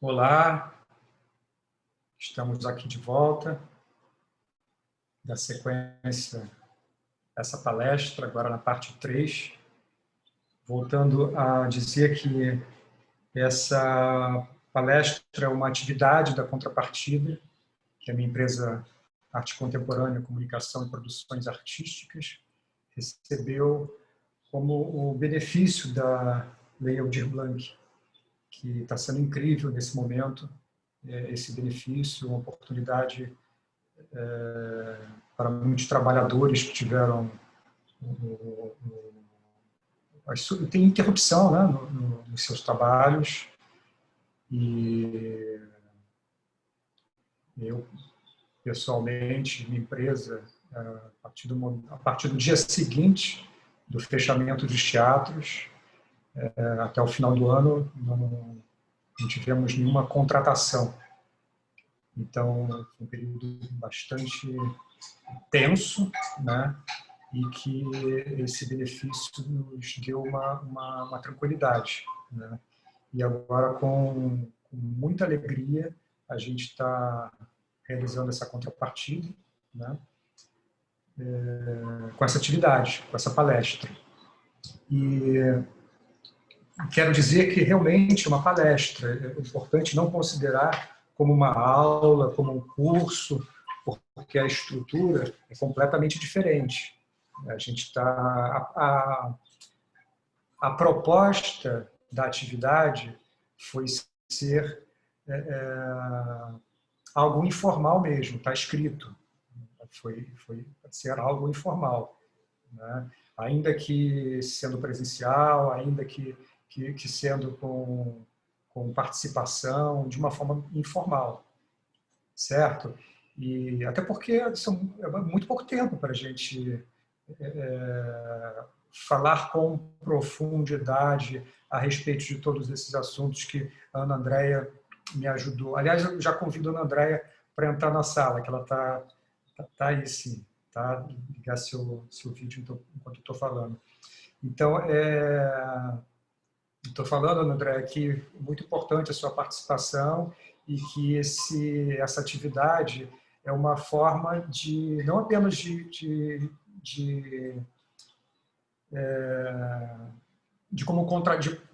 Olá, estamos aqui de volta da sequência dessa palestra, agora na parte 3, voltando a dizer que essa palestra é uma atividade da Contrapartida, que é a minha empresa Arte Contemporânea, Comunicação e Produções Artísticas, recebeu como o benefício da Lei Aldir Blanc, que está sendo incrível nesse momento, esse benefício, uma oportunidade para muitos trabalhadores que tiveram tem interrupção, né, nos seus trabalhos, e eu pessoalmente, minha empresa, a partir do dia seguinte do fechamento dos teatros, até o final do ano não tivemos nenhuma contratação. Então, foi um período bastante tenso, né? E que esse benefício nos deu uma tranquilidade, né? E agora, com muita alegria, a gente está realizando essa contrapartida, né? Com essa atividade, com essa palestra. E quero dizer que realmente é uma palestra. É importante não considerar como uma aula, como um curso, porque a estrutura é completamente diferente. A gente está a proposta da atividade foi ser algo informal mesmo, está escrito. Foi ser algo informal, né? Ainda que sendo presencial, ainda que sendo com participação, de uma forma informal, certo? E até porque é muito pouco tempo para a gente falar com profundidade a respeito de todos esses assuntos que a Ana Andréia me ajudou. Aliás, eu já convido a Ana Andréia para entrar na sala, que ela está aí sim, tá? Ligar seu vídeo enquanto eu estou falando. Então, estou falando, Ana Andréia, que é muito importante a sua participação e que essa atividade é uma forma de, não apenas de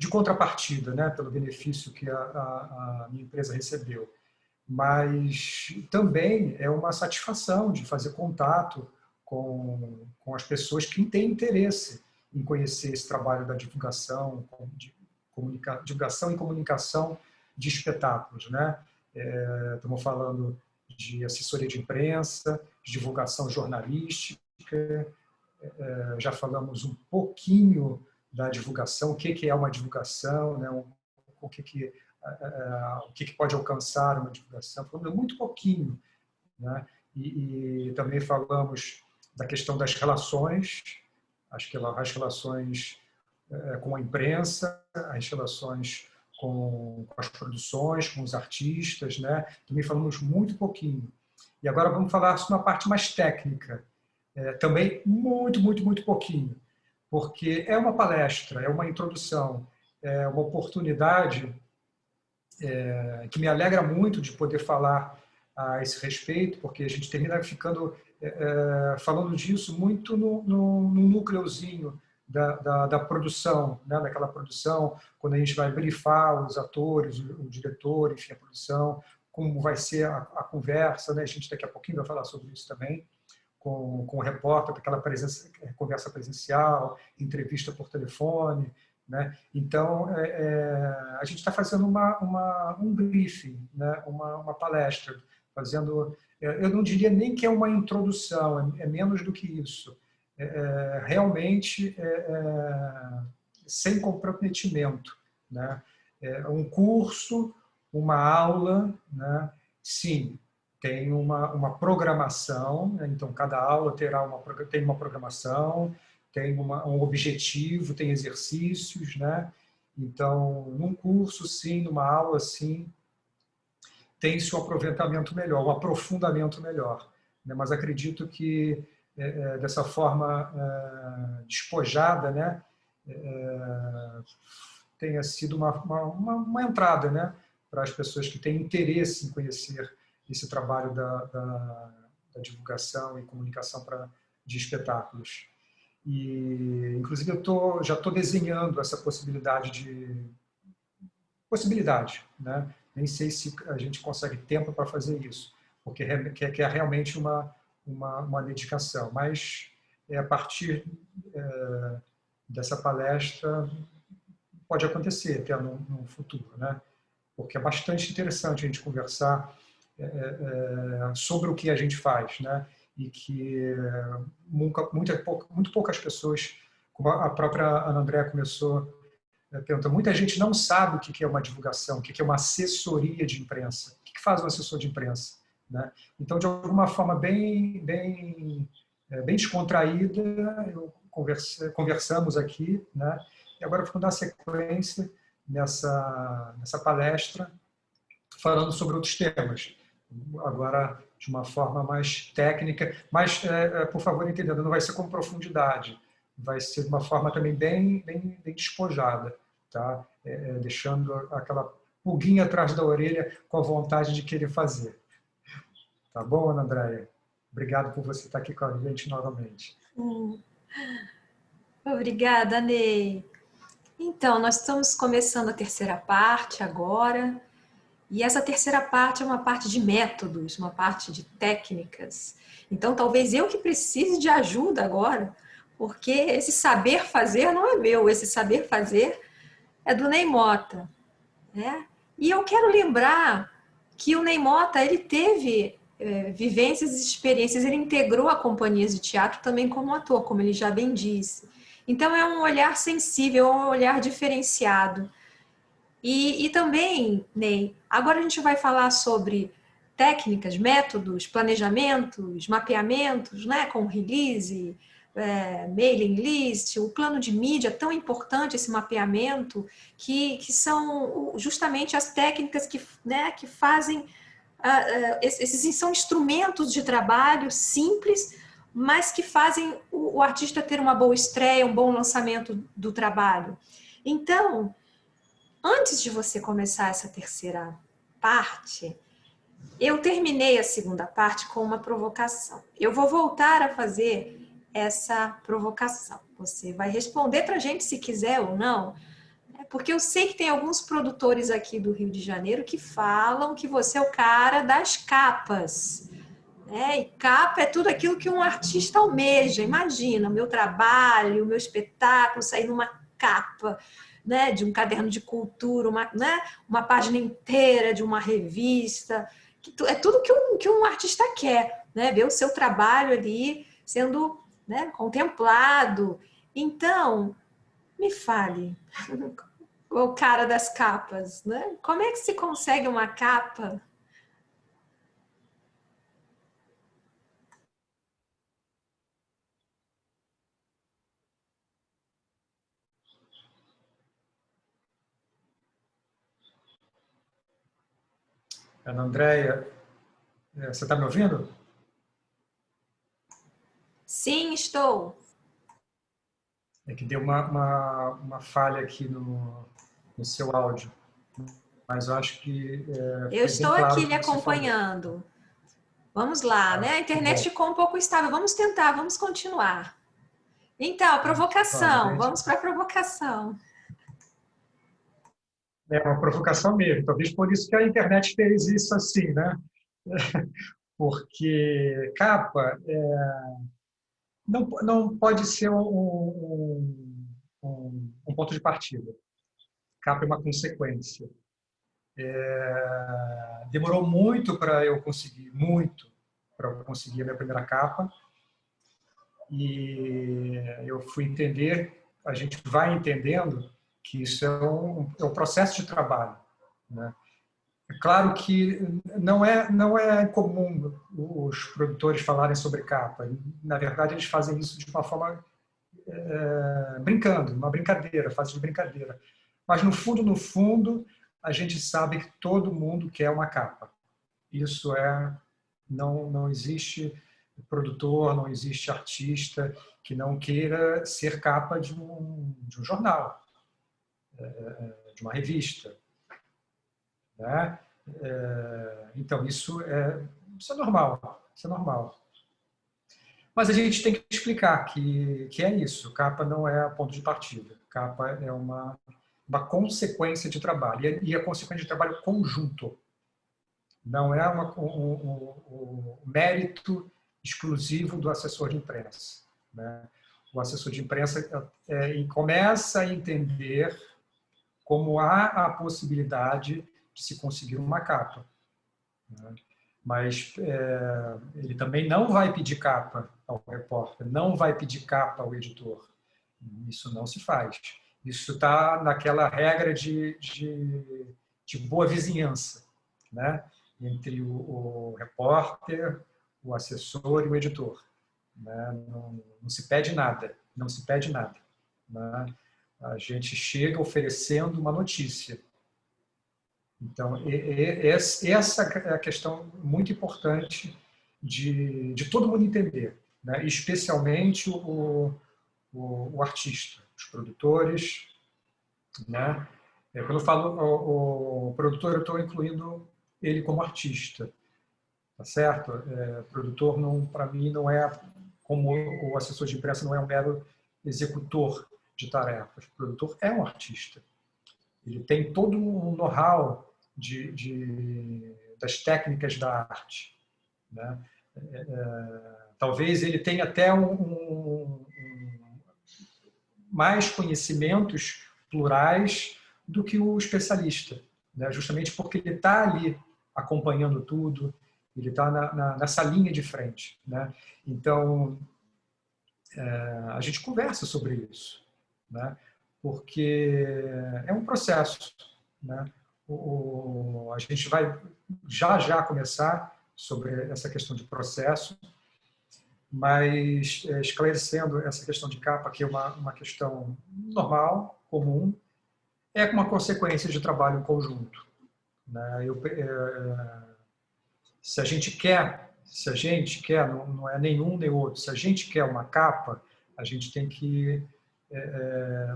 contrapartida, né, pelo benefício que a minha empresa recebeu, mas também é uma satisfação de fazer contato com as pessoas que têm interesse em conhecer esse trabalho da divulgação, divulgação e comunicação de espetáculos, né? Estamos falando de assessoria de imprensa, de divulgação jornalística, já falamos um pouquinho da divulgação, o que é uma divulgação, né? o que pode alcançar uma divulgação, falamos muito pouquinho, né? E também falamos da questão das relações, as relações com a imprensa, as relações com as produções, com os artistas, né? Também falamos muito pouquinho. E agora vamos falar sobre uma parte mais técnica, também muito pouquinho, porque é uma palestra, é uma introdução, é uma oportunidade que me alegra muito de poder falar a esse respeito, porque a gente termina ficando falando disso muito no núcleozinho da produção, né? Daquela produção, quando a gente vai briefar os atores, o diretor, enfim, a produção, como vai ser a conversa, né? A gente daqui a pouquinho vai falar sobre isso também, com o repórter, daquela conversa presencial, entrevista por telefone, né? Então, a gente está fazendo um briefing, né? uma palestra, fazendo, eu não diria nem que é uma introdução, é menos do que isso. Realmente, sem comprometimento, né? Um curso, uma aula, né? Sim, tem uma programação, né? Então cada aula tem uma programação, tem um objetivo, tem exercícios, né? Então, num curso, sim, numa aula, sim, tem-se um aproveitamento melhor, um aprofundamento melhor, né? Mas acredito que, dessa forma despojada, né? Tenha sido uma entrada, né? para as pessoas que têm interesse em conhecer esse trabalho da divulgação e comunicação de espetáculos. E, inclusive, já estou desenhando essa possibilidade, né? Nem sei se a gente consegue tempo para fazer isso, porque é realmente uma dedicação. Mas a partir dessa palestra pode acontecer até no futuro, né? Porque é bastante interessante a gente conversar sobre o que a gente faz, né? E que muito poucas pessoas, como a própria Ana Andréa começou perguntando, muita gente não sabe o que é uma divulgação, o que é uma assessoria de imprensa, o que faz um assessor de imprensa, né? Então, de alguma forma bem descontraída, conversamos aqui, né? E agora vamos dar sequência nessa palestra, falando sobre outros temas. Agora, de uma forma mais técnica, mas, por favor, entendendo, não vai ser com profundidade, vai ser de uma forma também bem despojada, tá? Deixando aquela pulguinha atrás da orelha com a vontade de querer fazer. Tá bom, Ana Andréia? Obrigado por você estar aqui com a gente novamente. Obrigada, Ney. Então, nós estamos começando a terceira parte agora, e essa terceira parte é uma parte de métodos, uma parte de técnicas. Então, talvez eu que precise de ajuda agora, porque esse saber fazer não é meu, esse saber fazer é do Ney Mota, né? E eu quero lembrar que o Ney Mota, ele teve vivências e experiências, ele integrou a companhias de teatro também como ator, como ele já bem disse. Então, é um olhar sensível, é um olhar diferenciado. E também, Ney, agora a gente vai falar sobre técnicas, métodos, planejamentos, mapeamentos, né, com release, mailing list, o plano de mídia, tão importante esse mapeamento, que são justamente as técnicas que fazem, esses são instrumentos de trabalho simples, mas que fazem o artista ter uma boa estreia, um bom lançamento do trabalho. Então, antes de você começar essa terceira parte, eu terminei a segunda parte com uma provocação. Eu vou voltar a fazer essa provocação. Você vai responder para a gente se quiser ou não, porque eu sei que tem alguns produtores aqui do Rio de Janeiro que falam que você é o cara das capas. E capa é tudo aquilo que um artista almeja. Imagina, o meu trabalho, o meu espetáculo sair numa capa, né, de um caderno de cultura, uma página inteira de uma revista. É tudo que um artista quer, né, ver o seu trabalho ali sendo, né, contemplado. Então, me fale, o cara das capas, né? Como é que se consegue uma capa? Ana Andréia, você está me ouvindo? Sim, estou. É que deu uma falha aqui no seu áudio, mas eu acho que Eu foi bem estou claro aqui o lhe que você falou. acompanhando. Vamos lá, né? A Que internet bom. ficou um pouco instável. Vamos tentar, vamos continuar. Então, a Vamos, provocação. gente. Vamos para a provocação. É uma provocação mesmo. Talvez por isso que a internet fez isso assim, né? Porque capa não pode ser um ponto de partida. Capa é uma consequência. Demorou muito para eu conseguir a minha primeira capa, e eu fui entender, a gente vai entendendo que isso é um processo de trabalho, né? É claro que não é comum os produtores falarem sobre capa. Na verdade, eles fazem isso de uma forma brincando, uma brincadeira, fase de brincadeira. Mas no fundo, a gente sabe que todo mundo quer uma capa. Isso não existe produtor, não existe artista que não queira ser capa de um jornal, de uma revista. né? Então, isso é normal, isso é normal. Mas a gente tem que explicar que é isso, capa não é ponto de partida, capa é uma consequência de trabalho, e a consequência de trabalho conjunto. Não é um mérito exclusivo do assessor de imprensa, né? O assessor de imprensa começa a entender como há a possibilidade de se conseguir uma capa, né? Mas ele também não vai pedir capa ao repórter, não vai pedir capa ao editor. Isso não se faz. Isso está naquela regra de boa vizinhança, né? Entre o repórter, o assessor e o editor, né? Não se pede nada, não se pede nada, né? A gente chega oferecendo uma notícia. Então, essa é a questão muito importante de todo mundo entender, né? Especialmente o artista, os produtores, né? Quando eu falo o produtor, eu estou incluindo ele como artista, tá certo? Produtor, para mim, não é como o assessor de imprensa, não é um mero executor de tarefas. O produtor é um artista. Ele tem todo um know-how das técnicas da arte, né? Talvez ele tenha até mais conhecimentos plurais do que o especialista, né? Justamente porque ele está ali acompanhando tudo, ele está nessa linha de frente, né? Então, a gente conversa sobre isso, né? Porque é um processo, né? A gente vai já começar sobre essa questão de processo, mas esclarecendo essa questão de capa, que é uma questão normal, comum, é uma consequência de trabalho em conjunto, né? Se a gente quer, não é nenhum nem outro, se a gente quer uma capa, a gente tem que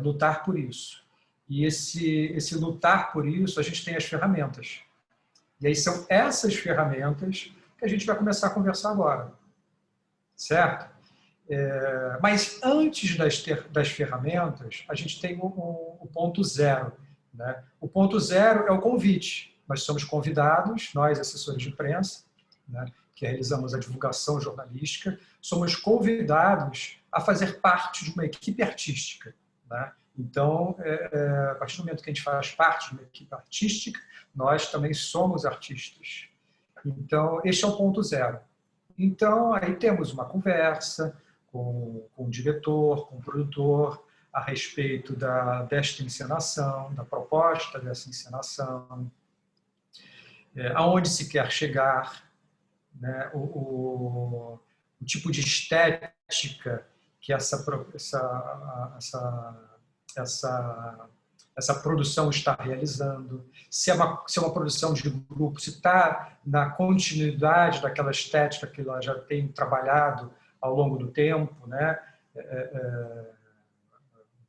lutar por isso. E esse lutar por isso, a gente tem as ferramentas. E aí são essas ferramentas que a gente vai começar a conversar agora, certo? Mas antes das ferramentas, a gente tem o ponto zero, né? O ponto zero é o convite. Nós somos convidados, nós, assessores de imprensa, né, que realizamos a divulgação jornalística, somos convidados a fazer parte de uma equipe artística, né? Então, a partir do momento que a gente faz parte de uma equipe artística, nós também somos artistas. Então, este é o ponto zero. Então, aí temos uma conversa com o diretor, com o produtor, a respeito desta encenação, da proposta dessa encenação, aonde se quer chegar, né? O tipo de estética que essa produção está realizando, se é uma produção de grupo, se está na continuidade daquela estética que ela já tem trabalhado ao longo do tempo, né?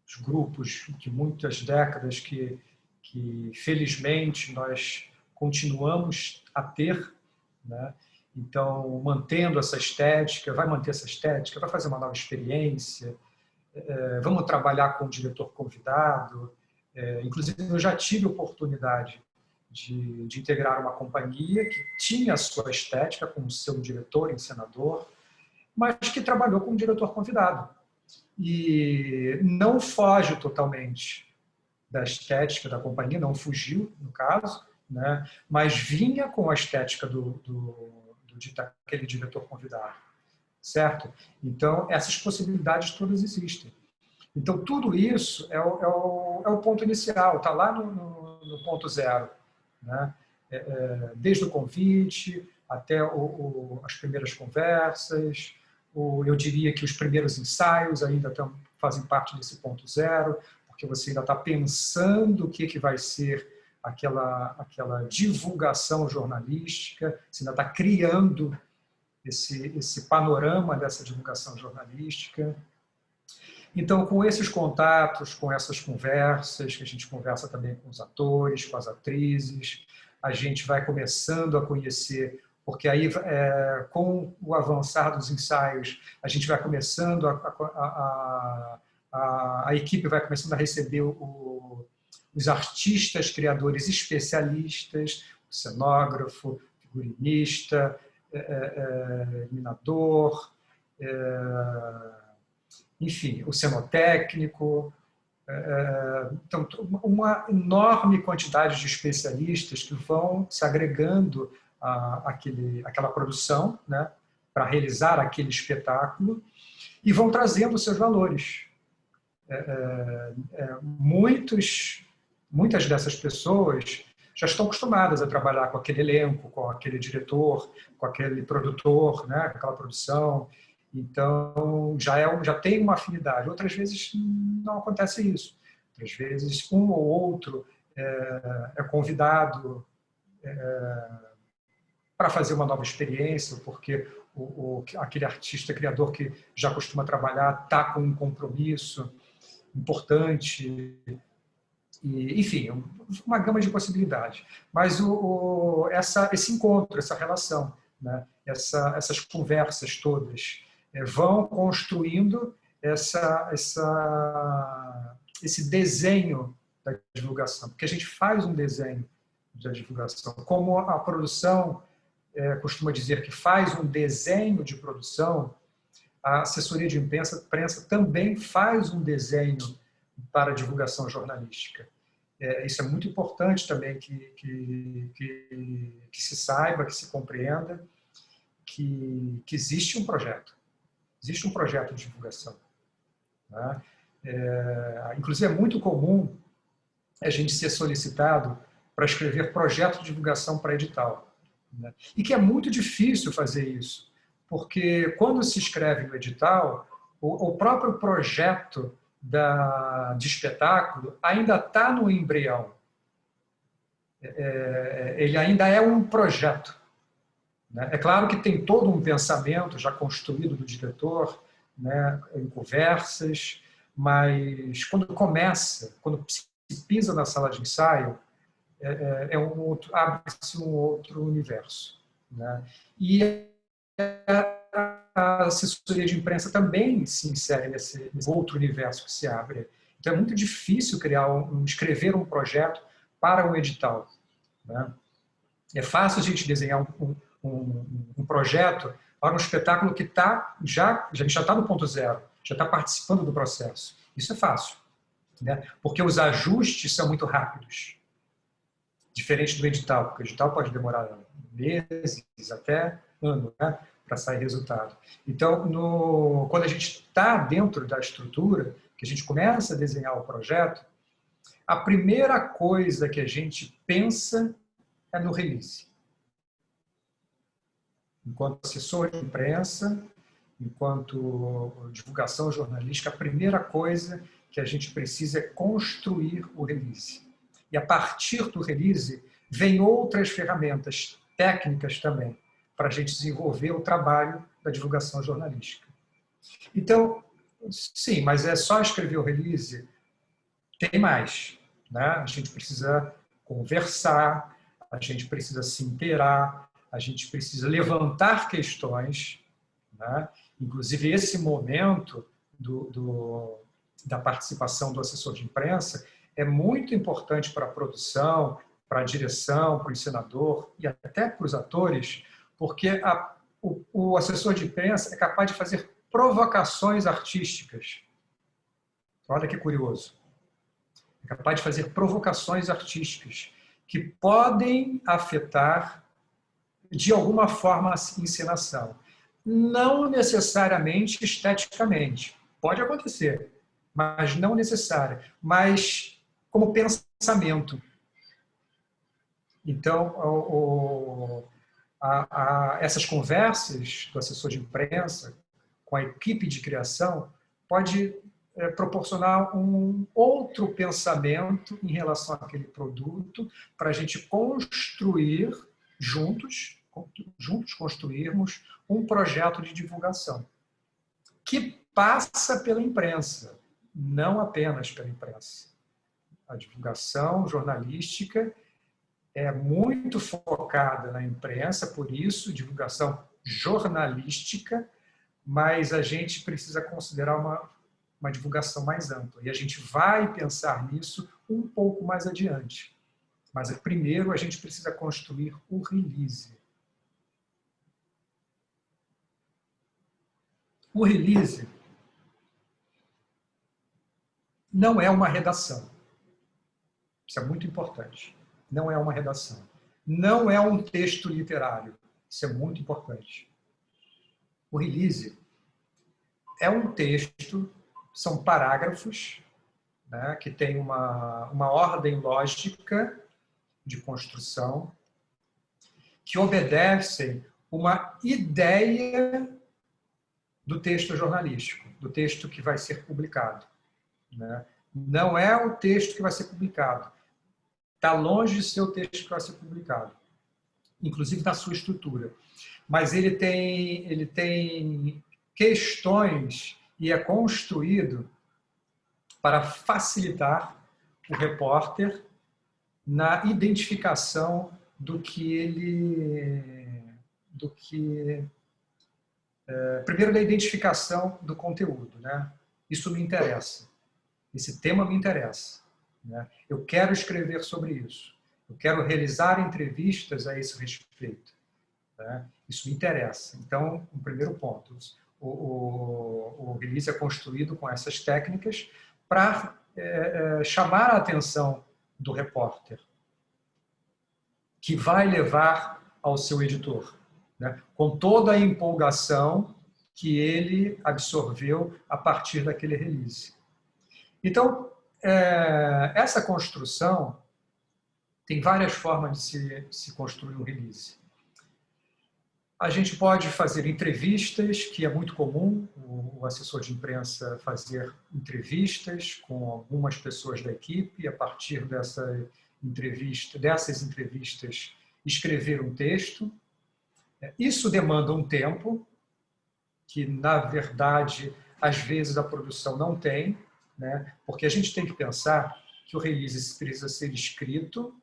Os grupos de muitas décadas que felizmente nós continuamos a ter, né? Então, mantendo essa estética, vai manter essa estética, vai fazer uma nova experiência, vamos trabalhar com o diretor convidado. Inclusive, eu já tive a oportunidade de integrar uma companhia que tinha a sua estética com o seu diretor, encenador, mas que trabalhou com o diretor convidado. E não foge totalmente da estética da companhia, não fugiu, no caso, né? Mas vinha com a estética daquele diretor convidado, certo? Então, essas possibilidades todas existem. Então, tudo isso é o ponto inicial, está lá no ponto zero, né? Desde o convite até as primeiras conversas, eu diria que os primeiros ensaios ainda fazem parte desse ponto zero, porque você ainda está pensando o que vai ser aquela divulgação jornalística, você ainda está criando esse panorama dessa divulgação jornalística. Então, com esses contatos, com essas conversas, que a gente conversa também com os atores, com as atrizes, a gente vai começando a conhecer, porque aí, com o avançar dos ensaios, a gente vai começando, a equipe vai começando a receber os artistas, criadores especialistas, o cenógrafo, figurinista, iluminador, enfim, o cenotécnico. Então, uma enorme quantidade de especialistas que vão se agregando àquela produção, né, para realizar aquele espetáculo, e vão trazendo os seus valores. Muitas dessas pessoas já estão acostumadas a trabalhar com aquele elenco, com aquele diretor, com aquele produtor, né, com aquela produção. Então, já tem uma afinidade. Outras vezes não acontece isso. Outras vezes um ou outro é convidado para fazer uma nova experiência, porque aquele artista criador que já costuma trabalhar está com um compromisso importante. E, enfim, uma gama de possibilidades. Mas esse encontro, essa relação, né, essas conversas todas vão construindo esse desenho da divulgação, porque a gente faz um desenho da divulgação. Como a produção costuma dizer que faz um desenho de produção, a assessoria de imprensa também faz um desenho para a divulgação jornalística. Isso é muito importante também que se saiba, que se compreenda que existe um projeto de divulgação. Né? Inclusive, é muito comum a gente ser solicitado para escrever projeto de divulgação para edital. Né? E que é muito difícil fazer isso, porque quando se escreve no edital, o próprio projeto de espetáculo ainda está no embrião. Ele ainda é um projeto. Né? É claro que tem todo um pensamento já construído do diretor, né, em conversas, mas quando se pisa na sala de ensaio, abre-se um outro universo. Né? E a assessoria de imprensa também se insere nesse outro universo que se abre. Então é muito difícil escrever um projeto para um edital. Né? É fácil a gente desenhar um projeto para um espetáculo que a gente já está no ponto zero, já está participando do processo. Isso é fácil, né? Porque os ajustes são muito rápidos, diferente do edital, porque o edital pode demorar meses, até anos, né, para sair resultado. Então, quando a gente está dentro da estrutura, que a gente começa a desenhar o projeto, a primeira coisa que a gente pensa é no release. Enquanto assessor de imprensa, enquanto divulgação jornalística, a primeira coisa que a gente precisa é construir o release. E a partir do release, vem outras ferramentas técnicas também, para a gente desenvolver o trabalho da divulgação jornalística. Então, sim, mas é só escrever o release? Tem mais. Né? A gente precisa conversar, a gente precisa se inteirar, a gente precisa levantar questões. Né? Inclusive, esse momento da participação do assessor de imprensa é muito importante para a produção, para a direção, para o encenador e até para os atores, porque o assessor de imprensa é capaz de fazer provocações artísticas. Olha que curioso. É capaz de fazer provocações artísticas que podem afetar, de alguma forma, a encenação. Não necessariamente esteticamente. Pode acontecer, mas não necessário. Mas como pensamento. Então, essas conversas do assessor de imprensa com a equipe de criação pode proporcionar um outro pensamento em relação àquele produto para a gente construir juntos construirmos um projeto de divulgação que passa pela imprensa, não apenas pela imprensa. A divulgação jornalística é muito focada na imprensa, por isso, divulgação jornalística, mas a gente precisa considerar uma divulgação mais ampla. E a gente vai pensar nisso um pouco mais adiante. Mas primeiro a gente precisa construir o release. O release não é uma redação. Isso é muito importante. Não é uma redação. Não é um texto literário. Isso é muito importante. O release é um texto, são parágrafos, né, que tem uma ordem lógica de construção, que obedecem uma ideia do texto jornalístico, do texto que vai ser publicado, né? Não é o texto que vai ser publicado. Está longe de ser o texto que vai ser publicado, inclusive na sua estrutura. Mas ele tem questões e é construído para facilitar o repórter na identificação primeiro, da identificação do conteúdo, né? Isso me interessa. Esse tema me interessa, né? Eu quero escrever sobre isso. Eu quero realizar entrevistas a esse respeito, né? Isso me interessa. Então, o primeiro ponto, o release é construído com essas técnicas para chamar a atenção do repórter, que vai levar ao seu editor, né? Com toda a empolgação que ele absorveu a partir daquele release. Então, essa construção tem várias formas de se construir um release. A gente pode fazer entrevistas, que é muito comum, o assessor de imprensa fazer entrevistas com algumas pessoas da equipe, e a partir dessas entrevistas, escrever um texto. Isso demanda um tempo, que, na verdade, às vezes a produção não tem, né? Porque a gente tem que pensar que o release precisa ser escrito,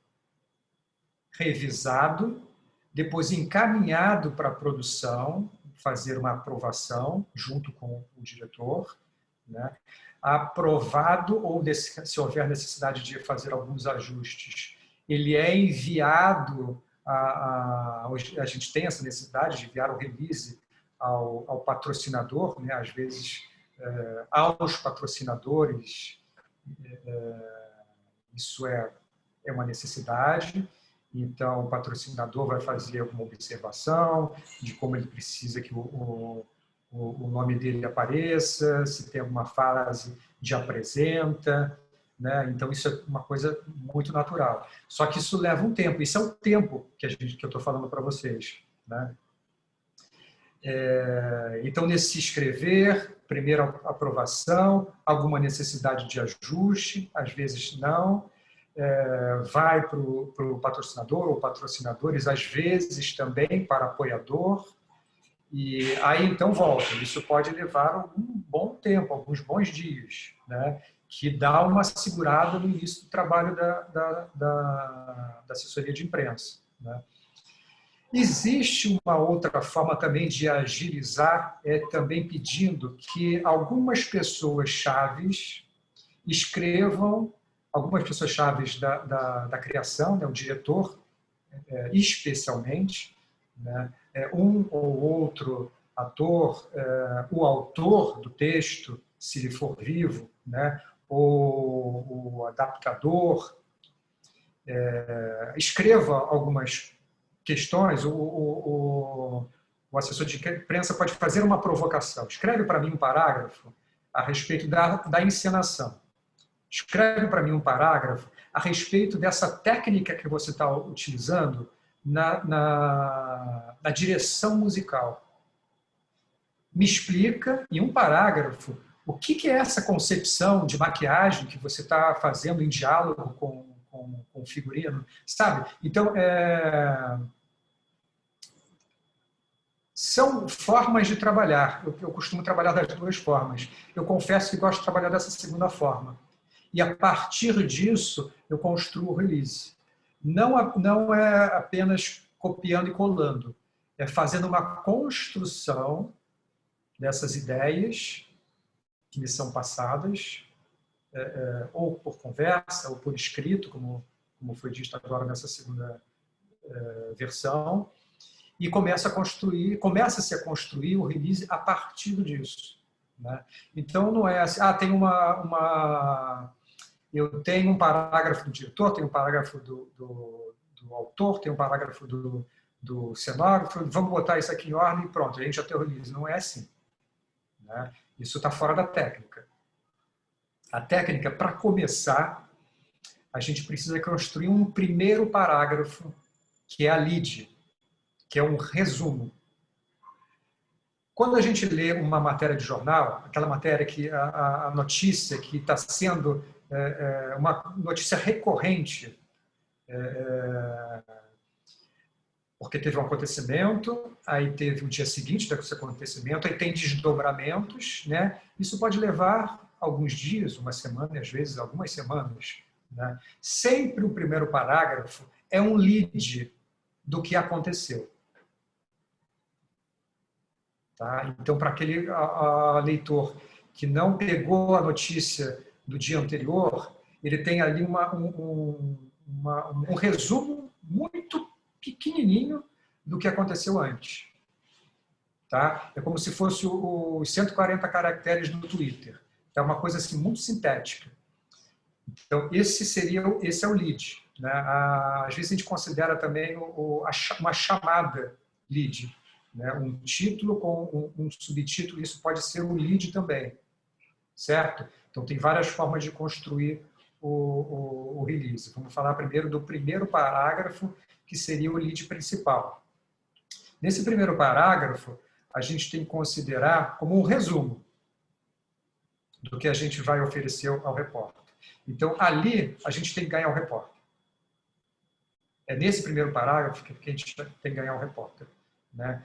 revisado, depois encaminhado para a produção, fazer uma aprovação junto com o diretor, né? Aprovado, ou se houver necessidade de fazer alguns ajustes, ele é enviado, a gente tem essa necessidade de enviar o release ao patrocinador, né? Às vezes aos patrocinadores, isso é uma necessidade. Então, o patrocinador vai fazer alguma observação de como ele precisa que o nome dele apareça, se tem alguma fase de apresenta, né? Então, isso é uma coisa muito natural. Só que isso leva um tempo. Isso é o tempo que eu estou falando para vocês, né? Então, nesse escrever, primeiro aprovação, alguma necessidade de ajuste, às vezes não, vai para o patrocinador ou patrocinadores, às vezes também para apoiador, e aí então volta. Isso pode levar algum bom tempo, alguns bons dias, né? Que dá uma segurada no início do trabalho da assessoria de imprensa, né? Existe uma outra forma também de agilizar, também pedindo que algumas pessoas chaves escrevam, algumas pessoas chaves da criação, né, o diretor, especialmente, né, um ou outro ator, o autor do texto, se ele for vivo, né, o adaptador, escreva algumas questões. O assessor de imprensa pode fazer uma provocação. Escreve para mim um parágrafo a respeito da encenação. Escreve para mim um parágrafo a respeito dessa técnica que você está utilizando na direção musical. Me explica, em um parágrafo, o que é essa concepção de maquiagem que você está fazendo em diálogo com o figurino, sabe? Então, são formas de trabalhar. Eu costumo trabalhar das duas formas. Eu confesso que gosto de trabalhar dessa segunda forma. E, a partir disso, eu construo o release. não é apenas copiando e colando, é fazendo uma construção dessas ideias que me são passadas, ou por conversa, ou por escrito, como foi dito agora nessa segunda versão, e começa-se a construir o release a partir disso. Né? Então, não é assim, tem eu tenho um parágrafo do diretor, tenho um parágrafo do autor, tenho um parágrafo do cenógrafo, vamos botar isso aqui em ordem e pronto, a gente já tem o release. Não é assim. Né? Isso está fora da técnica. A técnica, para começar, a gente precisa construir um primeiro parágrafo, que é a lead, que é um resumo. Quando a gente lê uma matéria de jornal, aquela matéria que a notícia que está sendo uma notícia recorrente, porque teve um acontecimento, aí teve o dia seguinte desse acontecimento, aí tem desdobramentos, né? Isso pode levar alguns dias, uma semana, às vezes algumas semanas. Né? Sempre o primeiro parágrafo é um lead do que aconteceu. Tá? Então, para aquele leitor que não pegou a notícia do dia anterior, ele tem ali um resumo muito pequenininho do que aconteceu antes. Tá? É como se fosse os 140 caracteres do Twitter. É uma coisa assim, muito sintética. Então, esse é o lead. Né? Às vezes a gente considera também uma chamada lead. Né? Um título com um subtítulo, isso pode ser um lead também. Certo? Então, tem várias formas de construir o release. Vamos falar primeiro do primeiro parágrafo, que seria o lead principal. Nesse primeiro parágrafo, a gente tem que considerar como um resumo do que a gente vai oferecer ao repórter. Então, ali, a gente tem que ganhar o repórter. É nesse primeiro parágrafo que a gente tem que ganhar o repórter. Né?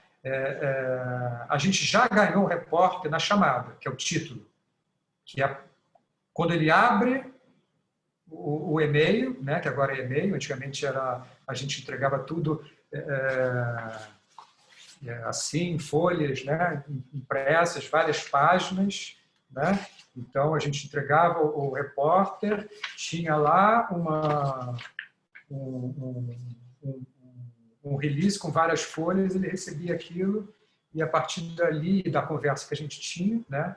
A gente já ganhou o repórter na chamada, que é o título, que é quando ele abre o e-mail, né, que agora é e-mail, antigamente a gente entregava tudo assim, em folhas, né, impressas, várias páginas, né? Então a gente entregava o repórter, tinha lá um release com várias folhas, ele recebia aquilo e a partir dali, da conversa que a gente tinha, né,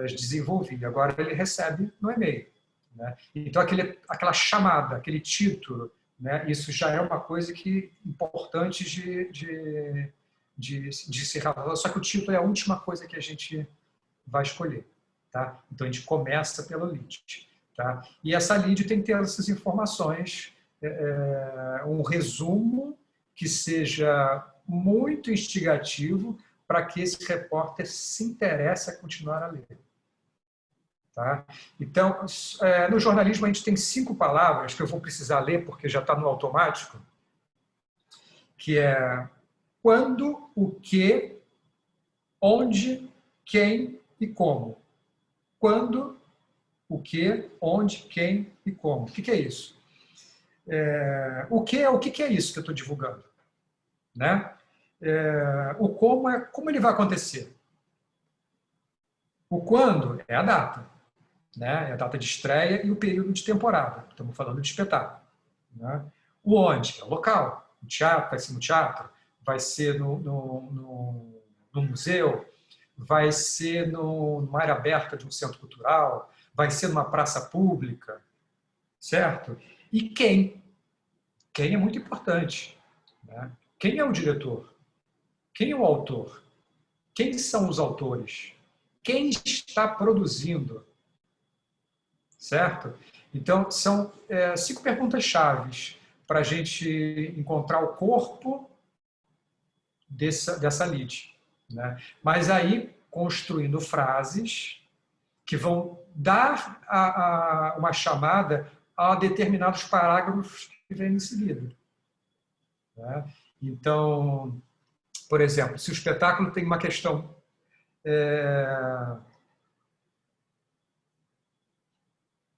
desenvolvia. Agora ele recebe no e-mail. Né? Então aquela chamada, aquele título, né, isso já é uma coisa importante de se relacionar, só que o título é a última coisa que a gente vai escolher. Tá? Então a gente começa pelo lead. Tá? E essa lead tem que ter essas informações, um resumo que seja muito instigativo para que esse repórter se interesse a continuar a ler. Tá? Então, no jornalismo a gente tem 5 palavras que eu vou precisar ler porque já está no automático, que é quando, o que, onde, quem e como. Quando, o que, onde, quem e como. O que é isso? O que é isso que eu estou divulgando? Né? O como é como ele vai acontecer. O quando é a data. Né? É a data de estreia e o período de temporada. Estamos falando de espetáculo. Né? O onde? É o local. O teatro, vai ser no teatro, vai ser no museu, vai ser numa área aberta de um centro cultural, vai ser numa praça pública, certo? E quem? Quem é muito importante. Né? Quem é o diretor? Quem é o autor? Quem são os autores? Quem está produzindo? Certo? Então, são 5 perguntas-chave para a gente encontrar o corpo dessa lead. Né? Mas aí, construindo frases que vão dar uma chamada a determinados parágrafos que vêm em seguida. Né? Então, por exemplo, se o espetáculo tem uma questão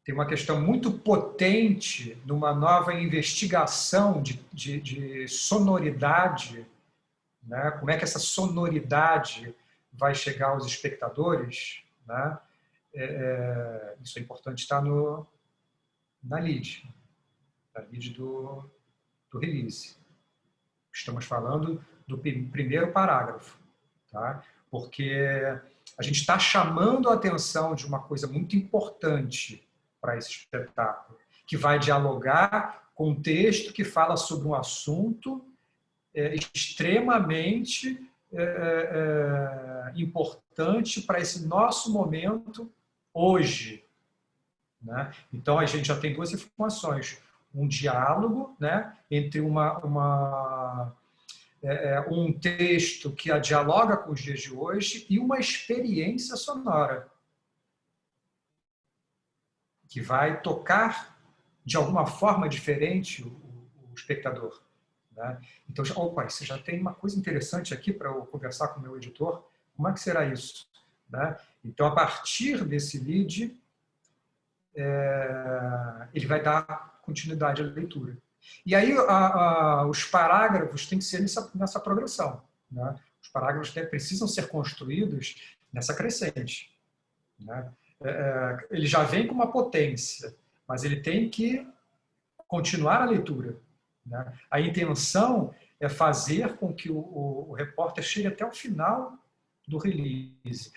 tem uma questão muito potente numa nova investigação de sonoridade, né? Como é que essa sonoridade vai chegar aos espectadores, né? Isso é importante estar na lead do release. Estamos falando do primeiro parágrafo, tá? Porque a gente está chamando a atenção de uma coisa muito importante para esse espetáculo, que vai dialogar com um texto que fala sobre um assunto extremamente importante para esse nosso momento hoje, né? Então, a gente já tem duas informações. Um diálogo, né, entre um texto que dialoga com os dias de hoje e uma experiência sonora que vai tocar de alguma forma diferente o espectador, né? Então, opa, você já tem uma coisa interessante aqui para eu conversar com o meu editor. Como é que será isso, né? Então, a partir desse lead, ele vai dar continuidade à leitura. E aí os parágrafos têm que ser nessa progressão, né? Os parágrafos precisam ser construídos nessa crescente, né? Ele já vem com uma potência, mas ele tem que continuar a leitura, né? A intenção é fazer com que o repórter chegue até o final do release,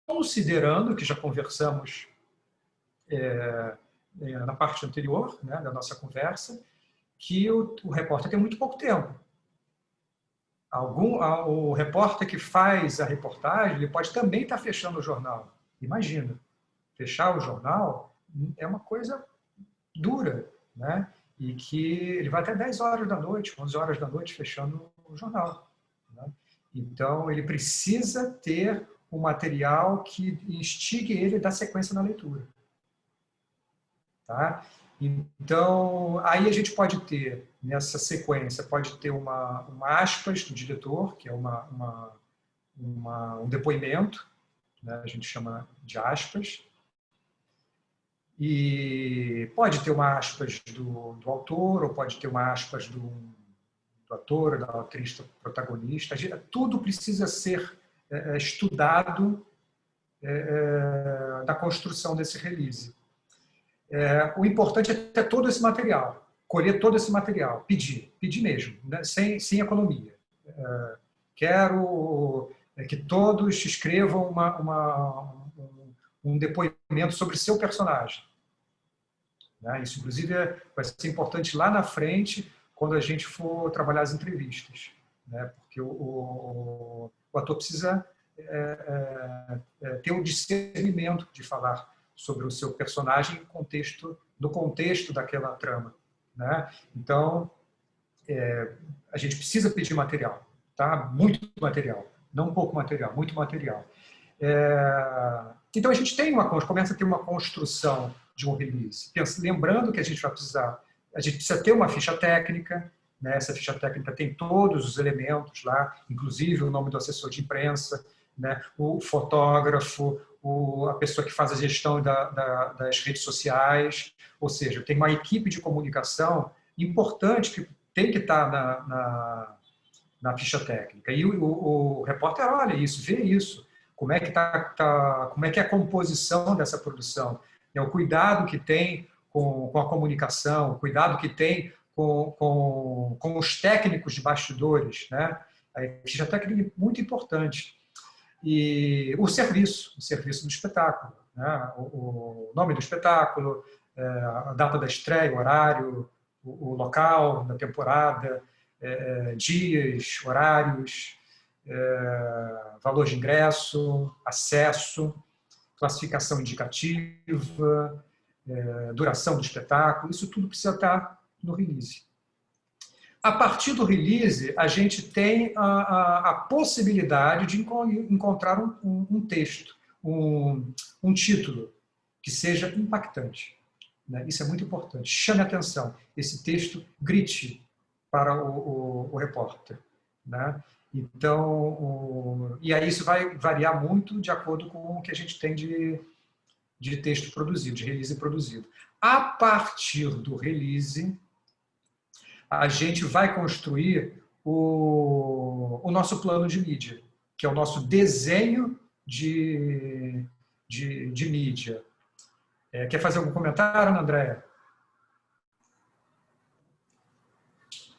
considerando que já conversamos na parte anterior, né, da nossa conversa, que o repórter tem muito pouco tempo. O repórter que faz a reportagem, ele pode também estar fechando o jornal. Imagina, fechar o jornal é uma coisa dura, né? E que ele vai até 10 horas da noite, 11 horas da noite fechando o jornal, né? Então, ele precisa ter um material que instigue ele a dar sequência na leitura. Tá? Então, aí a gente pode ter, nessa sequência, pode ter uma aspas do diretor, que é um depoimento, né? A gente chama de aspas, e pode ter uma aspas do autor, ou pode ter uma aspas do ator, da atriz protagonista. Tudo precisa ser estudado na construção desse release. O importante é ter todo esse material, colher todo esse material, pedir mesmo, né? sem economia. Quero que todos escrevam um depoimento sobre o seu personagem, né? Isso, inclusive, vai ser importante lá na frente, quando a gente for trabalhar as entrevistas, né? Porque o ator precisa ter o discernimento de falar sobre o seu personagem no contexto daquela trama, né? Então, a gente precisa pedir material, tá? Muito material, não pouco material, muito material. Então, a gente começa a ter uma construção de um release. Lembrando que a gente precisa ter uma ficha técnica, né? Essa ficha técnica tem todos os elementos lá, inclusive o nome do assessor de imprensa, né? O fotógrafo, a pessoa que faz a gestão das redes sociais, ou seja, tem uma equipe de comunicação importante que tem que estar na ficha técnica. E o repórter olha isso, vê isso, como é que como é que é a composição dessa produção, o cuidado que tem com a comunicação, o cuidado que tem com os técnicos de bastidores, né? A ficha técnica é muito importante. E o serviço do espetáculo, né? O nome do espetáculo, a data da estreia, o horário, o local da temporada, dias, horários, valor de ingresso, acesso, classificação indicativa, duração do espetáculo, isso tudo precisa estar no release. A partir do release, a gente tem a possibilidade de encontrar um texto, um título que seja impactante, né? Isso é muito importante. Chame a atenção. Esse texto grite para o repórter, né? Então, e aí isso vai variar muito de acordo com o que a gente tem de texto produzido, de release produzido. A partir do release, a gente vai construir o nosso plano de mídia, que é o nosso desenho de mídia. Quer fazer algum comentário, Ana Andréia?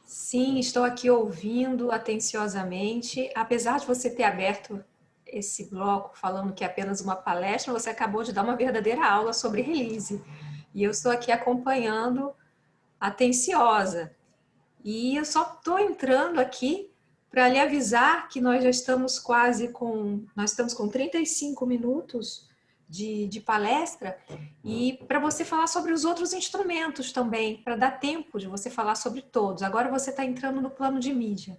Sim, estou aqui ouvindo atenciosamente. Apesar de você ter aberto esse bloco falando que é apenas uma palestra, você acabou de dar uma verdadeira aula sobre release. E eu estou aqui acompanhando atenciosa. E eu só estou entrando aqui para lhe avisar que nós já estamos nós estamos com 35 minutos de palestra e para você falar sobre os outros instrumentos também, para dar tempo de você falar sobre todos. Agora você está entrando no plano de mídia,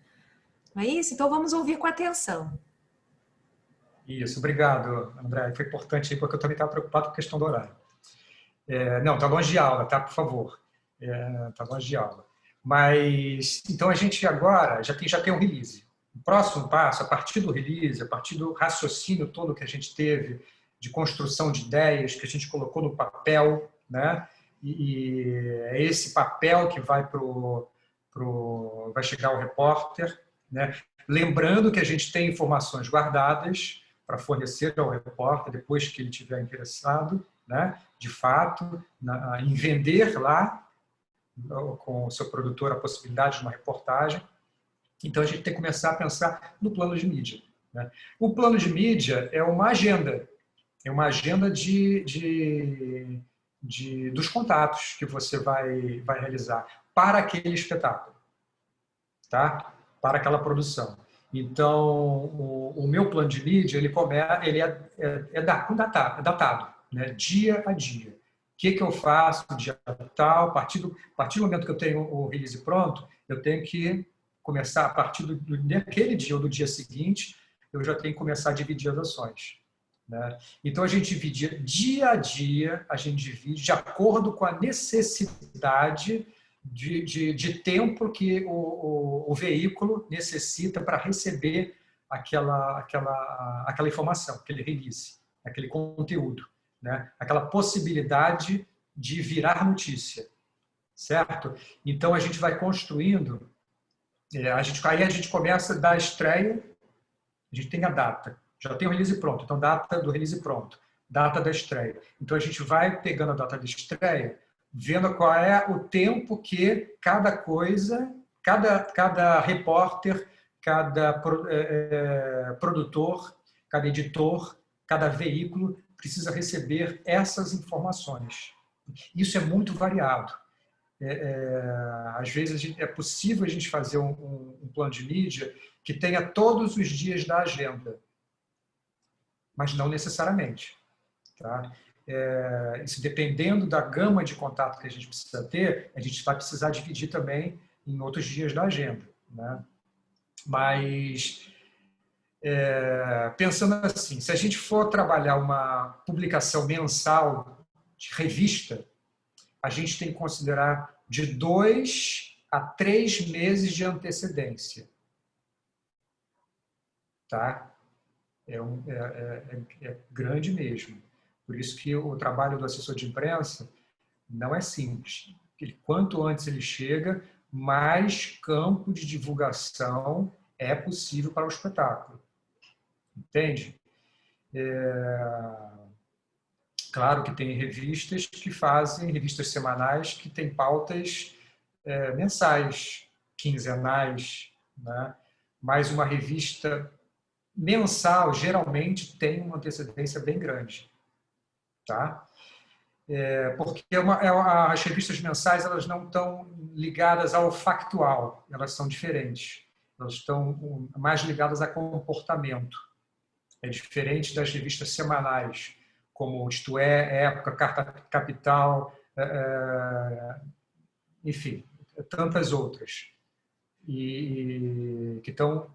não é isso? Então vamos ouvir com atenção. Isso, obrigado, André. Foi importante aí, porque eu também estava preocupado com a questão do horário. Não, está longe de aula, tá? Por favor. Está longe de aula. Mas, então a gente agora já tem um release. O próximo passo, a partir do release, a partir do raciocínio todo que a gente teve, de construção de ideias, que a gente colocou no papel, né? E é esse papel que vai chegar ao repórter, né? Lembrando que a gente tem informações guardadas para fornecer ao repórter depois que ele estiver interessado, né? De fato, em vender lá com o seu produtor a possibilidade de uma reportagem. Então, a gente tem que começar a pensar no plano de mídia, né? O plano de mídia é uma agenda dos contatos que você vai realizar para aquele espetáculo, tá? Para aquela produção. Então, o meu plano de mídia ele é datado, né? Dia a dia. O que eu faço dia tal, a partir do momento que eu tenho o release pronto, eu tenho que começar, a partir daquele dia ou do dia seguinte, eu já tenho que começar a dividir as ações, né? Então, a gente divide dia a dia, a gente divide de acordo com a necessidade de tempo que o veículo necessita para receber aquela informação, aquele release, aquele conteúdo, né? Aquela possibilidade de virar notícia, certo? Então, a gente vai construindo, aí a gente começa da estreia, a gente tem a data, já tem o release pronto, então data do release pronto, data da estreia. Então, a gente vai pegando a data da estreia, vendo qual é o tempo que cada coisa, cada repórter, cada produtor, cada editor, cada veículo precisa receber essas informações. Isso é muito variado. Às vezes é possível a gente fazer um plano de mídia que tenha todos os dias da agenda, mas não necessariamente, tá? Isso dependendo da gama de contato que a gente precisa ter, a gente vai precisar dividir também em outros dias da agenda, né? Mas, pensando assim, se a gente for trabalhar uma publicação mensal de revista, a gente tem que considerar de 2 a 3 meses de antecedência, tá? É grande mesmo. Por isso que o trabalho do assessor de imprensa não é simples. Quanto antes ele chega, mais campo de divulgação é possível para o espetáculo. Entende? Claro que tem revistas que fazem, revistas semanais, que têm pautas mensais, quinzenais, né? Mas uma revista mensal, geralmente, tem uma antecedência bem grande, tá? Porque as revistas mensais elas não estão ligadas ao factual, elas são diferentes. Elas estão mais ligadas a comportamento. É diferente das revistas semanais, como Isto É, Época, Carta Capital, enfim, tantas outras, e que estão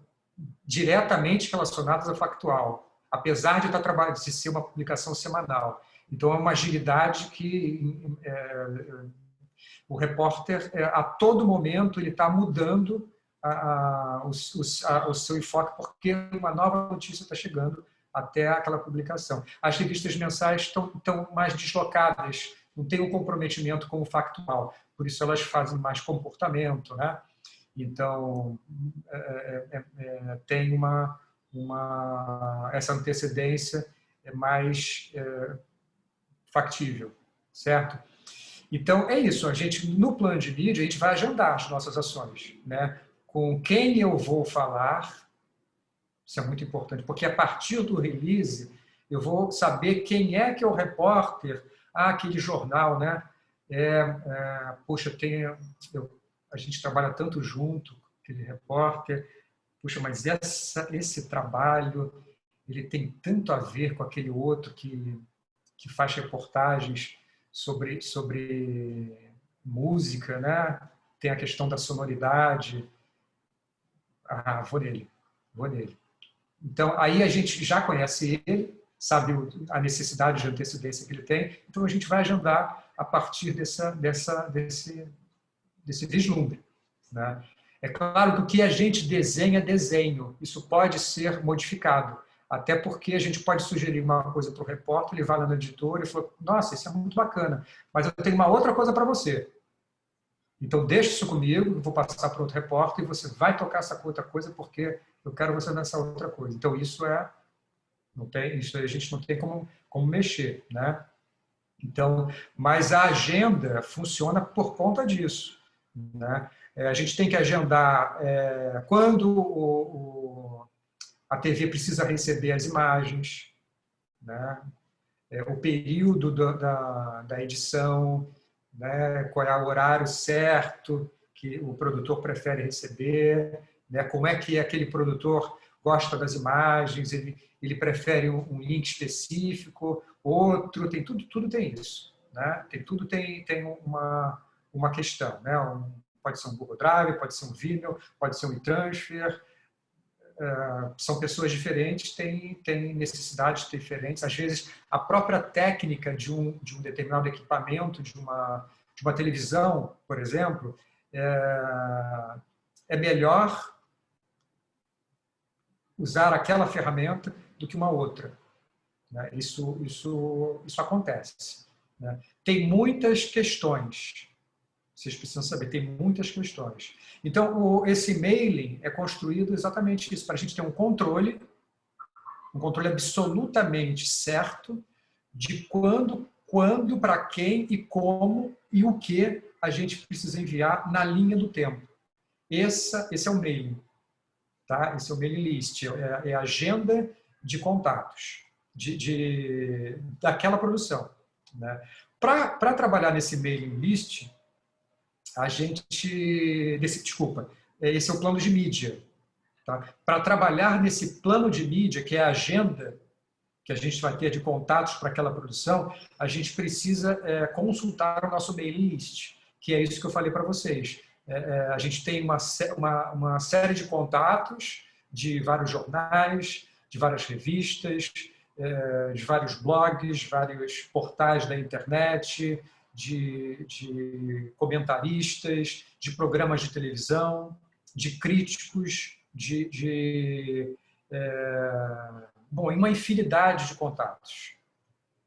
diretamente relacionadas ao factual, apesar de ser uma publicação semanal. Então, é uma agilidade que o repórter, a todo momento, ele está mudando o seu enfoque, porque uma nova notícia está chegando até aquela publicação. As revistas mensais estão mais deslocadas, não tem um comprometimento com o factual, por isso elas fazem mais comportamento, né? Então, tem essa antecedência mais factível, certo? Então, é isso. A gente, no plano de mídia, a gente vai agendar as nossas ações, né? Com quem eu vou falar, isso é muito importante, porque a partir do release, eu vou saber quem é que é o repórter, aquele jornal, né? Poxa, a gente trabalha tanto junto, aquele repórter, puxa, mas esse trabalho, ele tem tanto a ver com aquele outro que faz reportagens sobre música, né? Tem a questão da sonoridade. Vou nele. Então, aí a gente já conhece ele, sabe a necessidade de antecedência que ele tem, então a gente vai agendar a partir desse vislumbre, né? É claro que o que a gente desenha é desenho, isso pode ser modificado, até porque a gente pode sugerir uma coisa para o repórter, ele vai lá no editor e fala, nossa, isso é muito bacana, mas eu tenho uma outra coisa para você. Então, deixe isso comigo, eu vou passar para outro repórter e você vai tocar essa outra coisa porque eu quero você nessa outra coisa. Então, isso a gente não tem como mexer, né? Então, mas a agenda funciona por conta disso, né? A gente tem que agendar quando a TV precisa receber as imagens, né? O período da edição, né? Qual é o horário certo que o produtor prefere receber, né? Como é que aquele produtor gosta das imagens, ele prefere um link específico, outro, tudo tem isso, né? Tudo tem uma questão, né? Pode ser um Google Drive, pode ser um Vimeo, pode ser um e-transfer, são pessoas diferentes, têm necessidades diferentes. Às vezes, a própria técnica de um determinado equipamento, de uma televisão, por exemplo, é melhor usar aquela ferramenta do que uma outra, né? Isso acontece, né? Tem muitas questões. Vocês precisam saber, tem muitas questões. Então, esse mailing é construído exatamente isso, para a gente ter um controle absolutamente certo de quando, para quem e como e o que a gente precisa enviar na linha do tempo. Esse é o mailing, tá? Esse é o mailing list, é a agenda de contatos daquela produção, né? Para trabalhar nesse mailing list, esse é o plano de mídia. Tá? Para trabalhar nesse plano de mídia, que é a agenda que a gente vai ter de contatos para aquela produção, a gente precisa consultar o nosso mailing list, que é isso que eu falei para vocês. A gente tem uma série de contatos de vários jornais, de várias revistas, de vários blogs, vários portais da internet, de comentaristas, de programas de televisão, de críticos, uma infinidade de contatos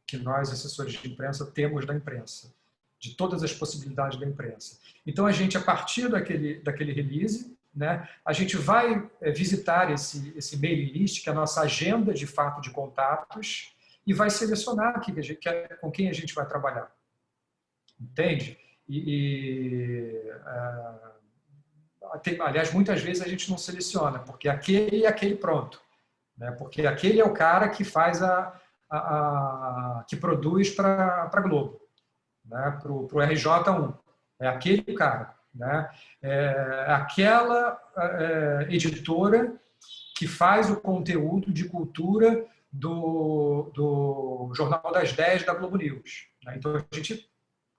que nós, assessores de imprensa, temos da imprensa, de todas as possibilidades da imprensa. Então, a gente, a partir daquele release, né, a gente vai visitar esse mailing list, que é a nossa agenda, de fato, de contatos, e vai selecionar com quem a gente vai trabalhar. Entende? Aliás, muitas vezes a gente não seleciona, porque aquele é aquele pronto, né? Porque aquele é o cara que faz que produz para a Globo, né? Para o RJ1. É aquele cara, né? Aquela editora que faz o conteúdo de cultura do Jornal das 10 da Globo News, né? Então, a gente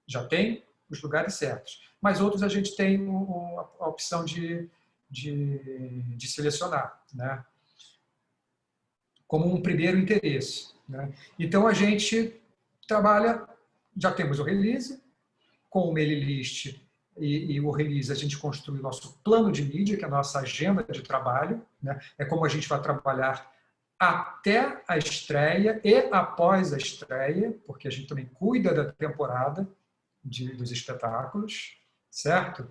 já tem os lugares certos. Mas outros a gente tem a opção de selecionar, né? Como um primeiro interesse, né? Então, a gente trabalha, já temos o release, com o mailing list e o release, a gente construi o nosso plano de mídia, que é a nossa agenda de trabalho, né? É como a gente vai trabalhar até a estreia e após a estreia, porque a gente também cuida da temporada dos espetáculos, certo?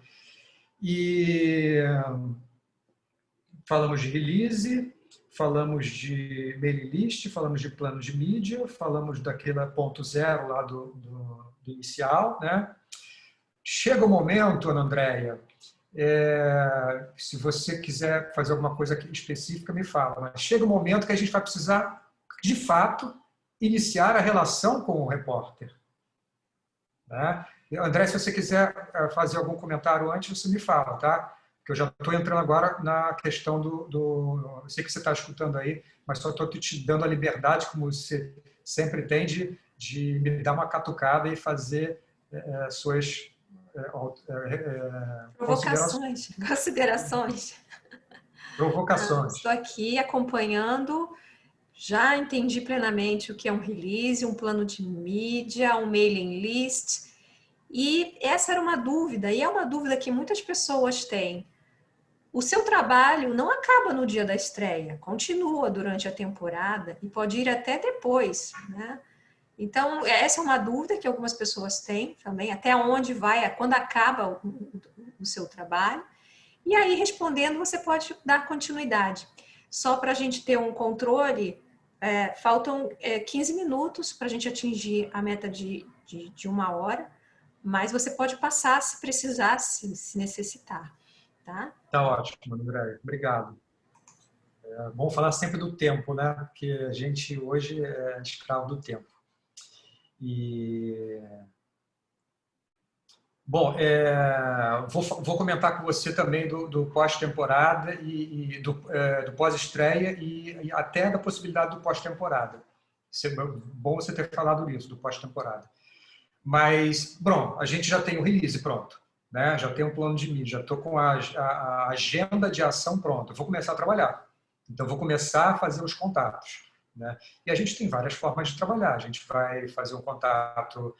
E falamos de release, falamos de mailing list, falamos de plano de mídia, falamos daquele ponto zero lá do inicial, né? Chega o momento, Ana Andréia, se você quiser fazer alguma coisa aqui específica, me fala, mas chega o momento que a gente vai precisar, de fato, iniciar a relação com o repórter. Né? André, se você quiser fazer algum comentário antes, você me fala, tá? Porque eu já estou entrando agora na questão eu sei que você está escutando aí, mas só estou te dando a liberdade, como você sempre tem, de me dar uma catucada e fazer suas provocações, considerações. Provocações. Estou aqui acompanhando, já entendi plenamente o que é um release, um plano de mídia, um mailing list. E essa era uma dúvida, e é uma dúvida que muitas pessoas têm. O seu trabalho não acaba no dia da estreia, continua durante a temporada e pode ir até depois, né? Então, essa é uma dúvida que algumas pessoas têm também, até onde vai, quando acaba o seu trabalho. E aí, respondendo, você pode dar continuidade. Só para a gente ter um controle, faltam 15 minutos para a gente atingir a meta de 1 hora, mas você pode passar se precisar, se necessitar. Tá? Tá ótimo, André. Obrigado. É bom falar sempre do tempo, né? Porque a gente hoje é escravo do tempo. Bom, vou comentar com você também do pós-temporada e do pós-estreia e até da possibilidade do pós-temporada. É bom você ter falado isso, do pós-temporada. Mas, bom, a gente já tem o release pronto, né? Já tem um plano de mídia, já estou com a agenda de ação pronta. Eu vou começar a trabalhar. Então, vou começar a fazer os contatos. Né? E a gente tem várias formas de trabalhar. A gente vai fazer um contato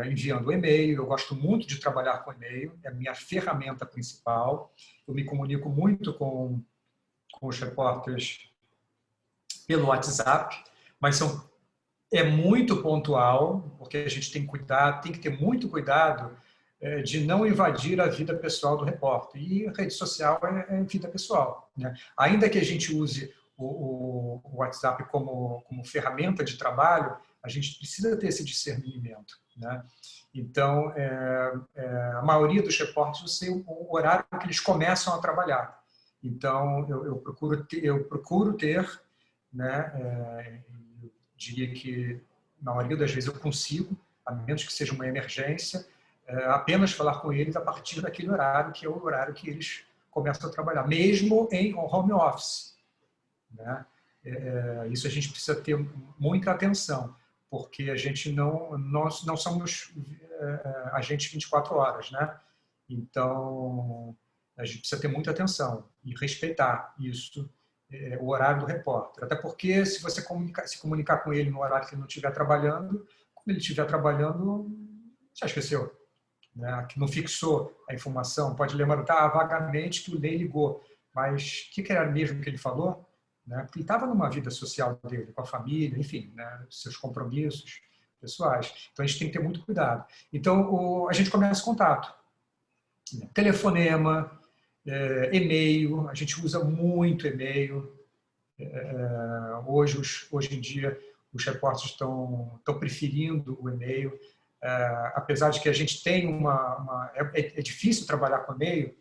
enviando e-mail. Eu gosto muito de trabalhar com e-mail, é a minha ferramenta principal. Eu me comunico muito com os repórteres pelo WhatsApp, mas é muito pontual, porque a gente tem que ter muito cuidado de não invadir a vida pessoal do repórter. E a rede social é vida pessoal. Né? Ainda que a gente use o WhatsApp como ferramenta de trabalho, a gente precisa ter esse discernimento. Né? Então, a maioria dos repórteres, eu sei o horário que eles começam a trabalhar. Então, eu procuro ter, né, eu diria que, na maioria das vezes, eu consigo, a menos que seja uma emergência, apenas falar com eles a partir daquele horário, que é o horário que eles começam a trabalhar, mesmo em home office. Né? Isso a gente precisa ter muita atenção, porque nós não somos agentes 24 horas, né? Então, a gente precisa ter muita atenção e respeitar isso, o horário do repórter. Até porque, se você se comunicar com ele no horário que ele não estiver trabalhando, quando ele estiver trabalhando, já esqueceu. Né? Que não fixou a informação, pode lembrar vagamente que o Ney ligou, mas o que era mesmo que ele falou? Né? Porque ele estava numa vida social dele, com a família, enfim, né? Seus compromissos pessoais. Então, a gente tem que ter muito cuidado. Então, a gente começa contato. Telefonema, e-mail, a gente usa muito e-mail. Hoje em dia, os repórteres estão preferindo o e-mail. Apesar de que a gente tem é difícil trabalhar com e-mail,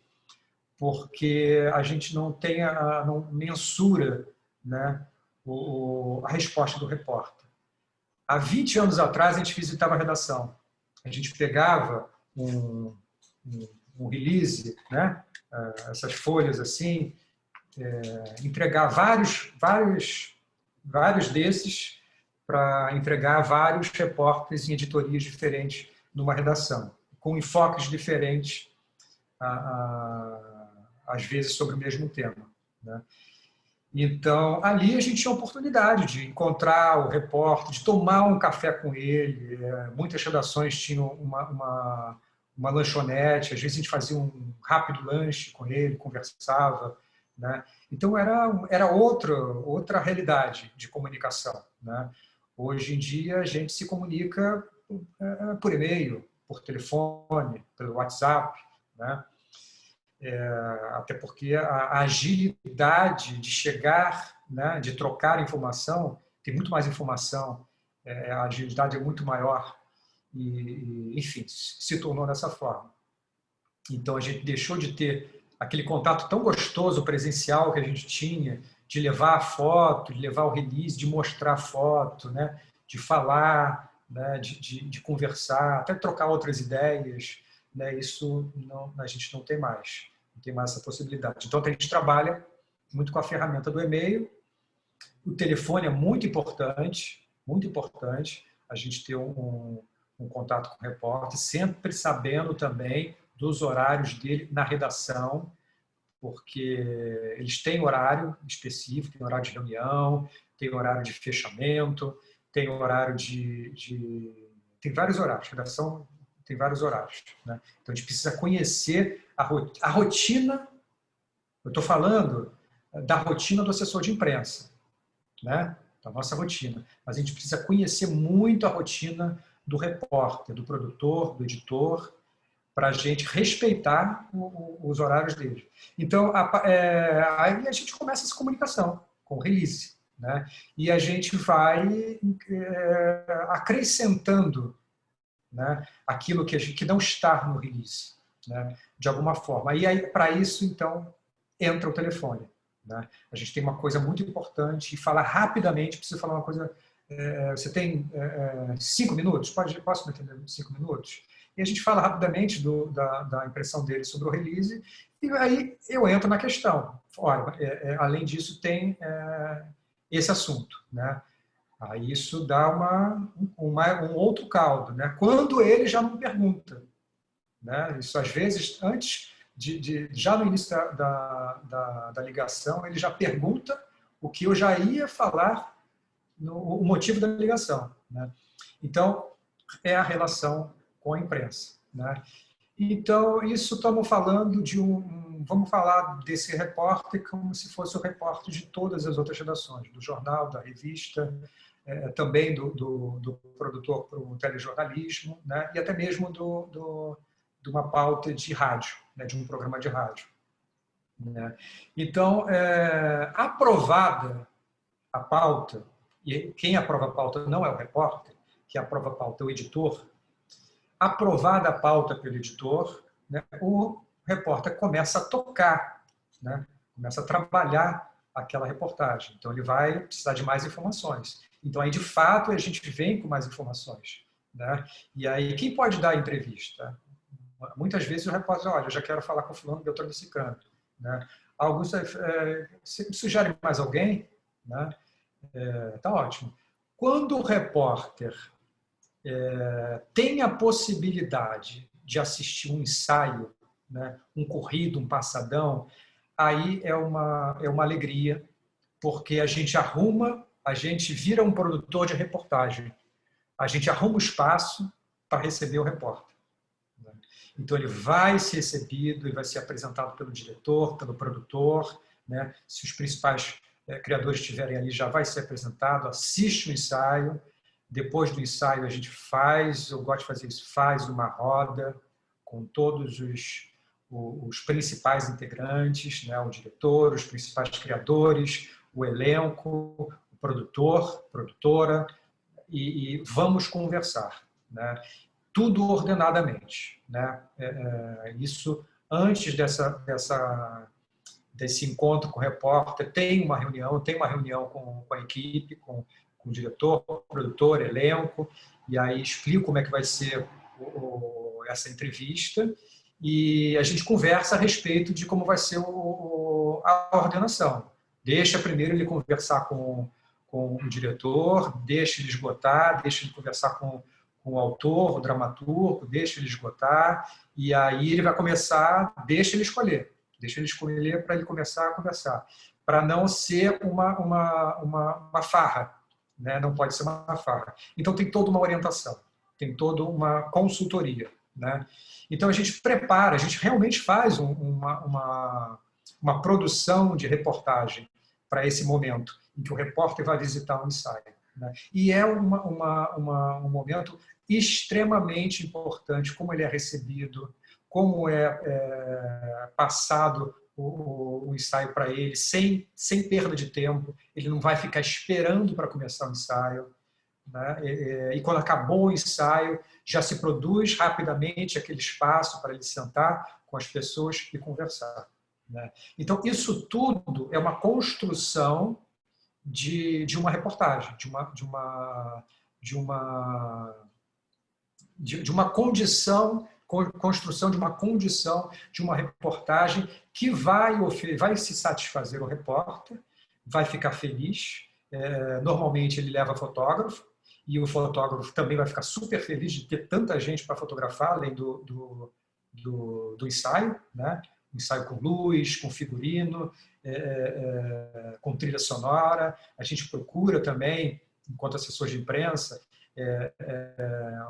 porque a gente não mensura, né, a resposta do repórter. Há 20 anos atrás, a gente visitava a redação. A gente pegava um release, né, essas folhas assim, entregar vários desses para entregar vários repórteres em editorias diferentes numa redação, com enfoques diferentes, às vezes sobre o mesmo tema. Né? Então, ali a gente tinha a oportunidade de encontrar o repórter, de tomar um café com ele. Muitas redações tinham uma lanchonete, às vezes a gente fazia um rápido lanche com ele, conversava. né? Então era outra realidade de comunicação, né? Hoje em dia a gente se comunica por e-mail, por telefone, pelo WhatsApp, né? Até porque a agilidade de chegar, né, de trocar informação, tem muito mais informação, a agilidade é muito maior enfim, se tornou dessa forma. Então a gente deixou de ter aquele contato tão gostoso presencial que a gente tinha, de levar a foto, de levar o release, de mostrar a foto, né, de falar, né, de conversar, até trocar outras ideias, né, isso não, a gente não tem mais essa possibilidade. Então a gente trabalha muito com a ferramenta do e-mail. O telefone é muito importante a gente ter um contato com o repórter, sempre sabendo também dos horários dele na redação, porque eles têm horário específico, tem horário de reunião, tem horário de fechamento, tem horário tem vários horários, a redação tem vários horários, né? Então a gente precisa conhecer a rotina, eu estou falando da rotina do assessor de imprensa, né? Da nossa rotina, mas a gente precisa conhecer muito a rotina do repórter, do produtor, do editor, para a gente respeitar os horários dele. Então, aí a gente começa essa comunicação com o release, né? E a gente vai acrescentando, né, aquilo que não está no release, né, de alguma forma. E aí, para isso, então, entra o telefone, né? A gente tem uma coisa muito importante e falar rapidamente, preciso falar uma coisa, você tem 5 minutos? Posso me atender 5 minutos? E a gente fala rapidamente da impressão dele sobre o release, e aí eu entro na questão. Olha, além disso, tem esse assunto, né? Aí isso dá um outro caldo, né? Quando ele já não pergunta, né? Isso às vezes, antes já no início da ligação, ele já pergunta o que eu já ia falar, o motivo da ligação, né? Então, é a relação com a imprensa, né? Então, isso estamos falando vamos falar desse repórter como se fosse o repórter de todas as outras redações, do jornal, da revista, também do produtor para o telejornalismo, né? E até mesmo de uma pauta de rádio, né? De um programa de rádio, né? Então, aprovada a pauta, e quem aprova a pauta não é o repórter, que aprova a pauta é o editor. Aprovada a pauta pelo editor, né, o repórter começa a tocar, né, começa a trabalhar aquela reportagem. Então, ele vai precisar de mais informações. Então, aí, de fato, a gente vem com mais informações, né? E aí, quem pode dar a entrevista? Muitas vezes o repórter diz, olha, eu já quero falar com o fulano, Beltrano e Ciclano, né? Alguns sugere mais alguém, né? Tá ótimo. Quando o repórter tem a possibilidade de assistir um ensaio, né, um corrido, um passadão, aí é uma alegria, porque a gente vira um produtor de reportagem, a gente arruma o espaço para receber o repórter. Então ele vai ser recebido e vai ser apresentado pelo diretor, pelo produtor, né? Se os principais criadores estiverem ali, já vai ser apresentado, assiste o ensaio. Depois do ensaio a gente eu gosto de fazer isso, faz uma roda com todos os principais integrantes, né? O diretor, os principais criadores, o elenco, o produtor, produtora, e vamos conversar, né? Tudo ordenadamente, né? Isso antes desse encontro com o repórter, tem uma reunião com a equipe, com o diretor, produtor, elenco, e aí explico como é que vai ser essa entrevista e a gente conversa a respeito de como vai ser a ordenação. Deixa primeiro ele conversar com o diretor, deixa ele esgotar, deixa ele conversar com o autor, o dramaturgo, deixa ele esgotar, e aí ele vai começar, deixa ele escolher para ele começar a conversar, para não ser uma farra, né? Não pode ser uma farra. Então tem toda uma orientação, tem toda uma consultoria, né? Então a gente prepara, a gente realmente faz uma uma produção de reportagem para esse momento em que o repórter vai visitar um ensaio, né? E é um momento extremamente importante, como ele é recebido, como é passado o ensaio para ele, sem perda de tempo. Ele não vai ficar esperando para começar o ensaio, né? E quando acabou o ensaio, já se produz rapidamente aquele espaço para ele sentar com as pessoas e conversar, né? Então, isso tudo é uma construção de uma reportagem, de uma condição, construção de uma condição de uma reportagem que vai se satisfazer o repórter, vai ficar feliz. Normalmente ele leva fotógrafo, e o fotógrafo também vai ficar super feliz de ter tanta gente para fotografar, além do ensaio, né? Ensaio com luz, com figurino, com trilha sonora. A gente procura também, enquanto assessor de imprensa,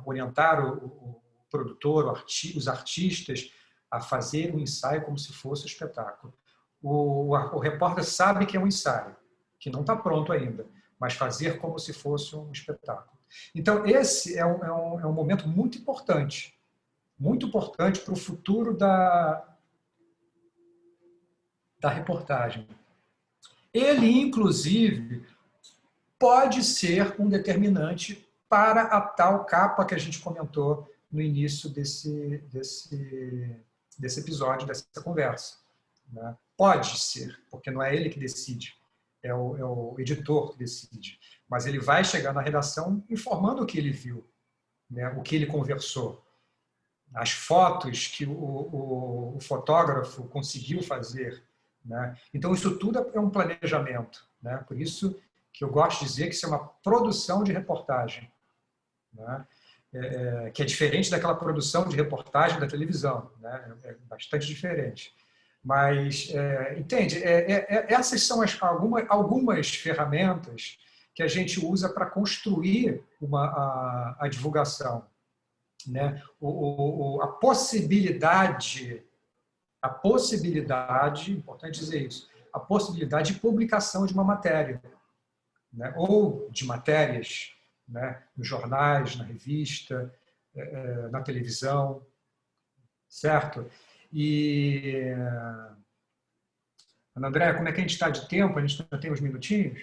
orientar o produtor, os artistas, a fazer o ensaio como se fosse um espetáculo. O repórter sabe que é um ensaio, que não está pronto ainda, mas fazer como se fosse um espetáculo. Então, esse é um momento muito importante para o futuro da reportagem. Ele, inclusive, pode ser um determinante para a tal capa que a gente comentou no início desse episódio, dessa conversa, né? Pode ser, porque não é ele que decide, é o editor que decide. Mas ele vai chegar na redação informando o que ele viu, né? O que ele conversou, as fotos que o fotógrafo conseguiu fazer, né? Então, isso tudo é um planejamento, né? Por isso que eu gosto de dizer que isso é uma produção de reportagem, né? Que é diferente daquela produção de reportagem da televisão, né? É bastante diferente. Mas, entende, essas são algumas ferramentas que a gente usa para construir a divulgação, né? A possibilidade, importante dizer isso, a possibilidade de publicação de uma matéria, né? Ou de matérias, né? Nos jornais, na revista, na televisão, certo? E, Ana Andréa, como é que a gente está de tempo? A gente ainda tem uns minutinhos?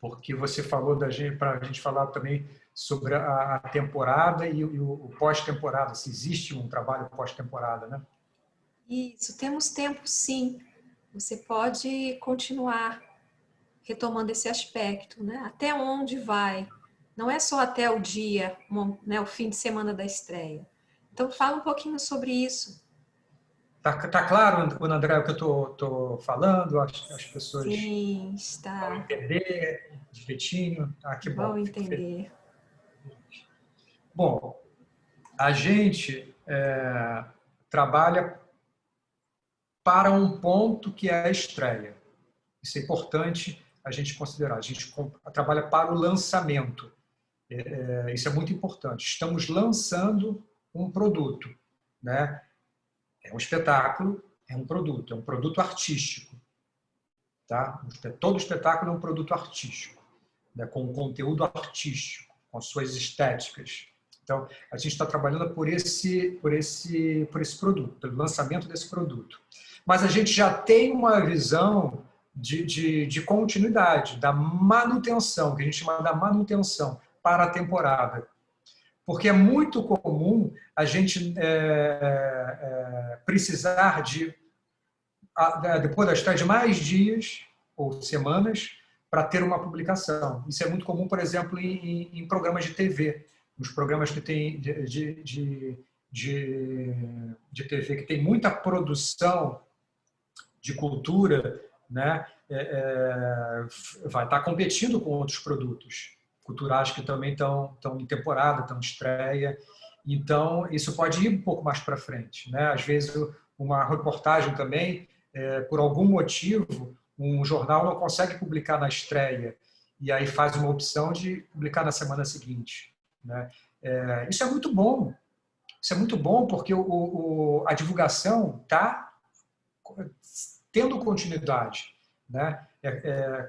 Porque você falou para a gente falar também sobre a temporada e o pós-temporada, se existe um trabalho pós-temporada, né? Isso, temos tempo sim. Você pode continuar retomando esse aspecto, né? Até onde vai? Não é só até o dia, né, o fim de semana da estreia. Então, fala um pouquinho sobre isso. Tá claro, André, o que eu estou falando? As pessoas Sim, vão está. entender direitinho? Que bom. Vão entender. Bom, a gente trabalha para um ponto que é a estreia. Isso é importante a gente considerar. A gente trabalha para o lançamento. Isso é muito importante. Estamos lançando um produto, né? É um espetáculo, é um produto artístico, tá? Todo espetáculo é um produto artístico, né? Com um conteúdo artístico, com suas estéticas. Então, a gente está trabalhando por esse produto, pelo lançamento desse produto. Mas a gente já tem uma visão de continuidade, da manutenção, que a gente chama da manutenção para a temporada. Porque é muito comum a gente precisar depois da estreia, de mais dias ou semanas para ter uma publicação. Isso é muito comum, por exemplo, em programas de TV. Nos programas que tem de TV, que tem muita produção de cultura, né? Vai estar competindo com outros produtos culturais que também estão em temporada, estão em estreia. Então, isso pode ir um pouco mais para frente, né? Às vezes, uma reportagem também, por algum motivo, um jornal não consegue publicar na estreia e aí faz uma opção de publicar na semana seguinte, né? Isso é muito bom. Isso é muito bom porque a divulgação está tendo continuidade, né?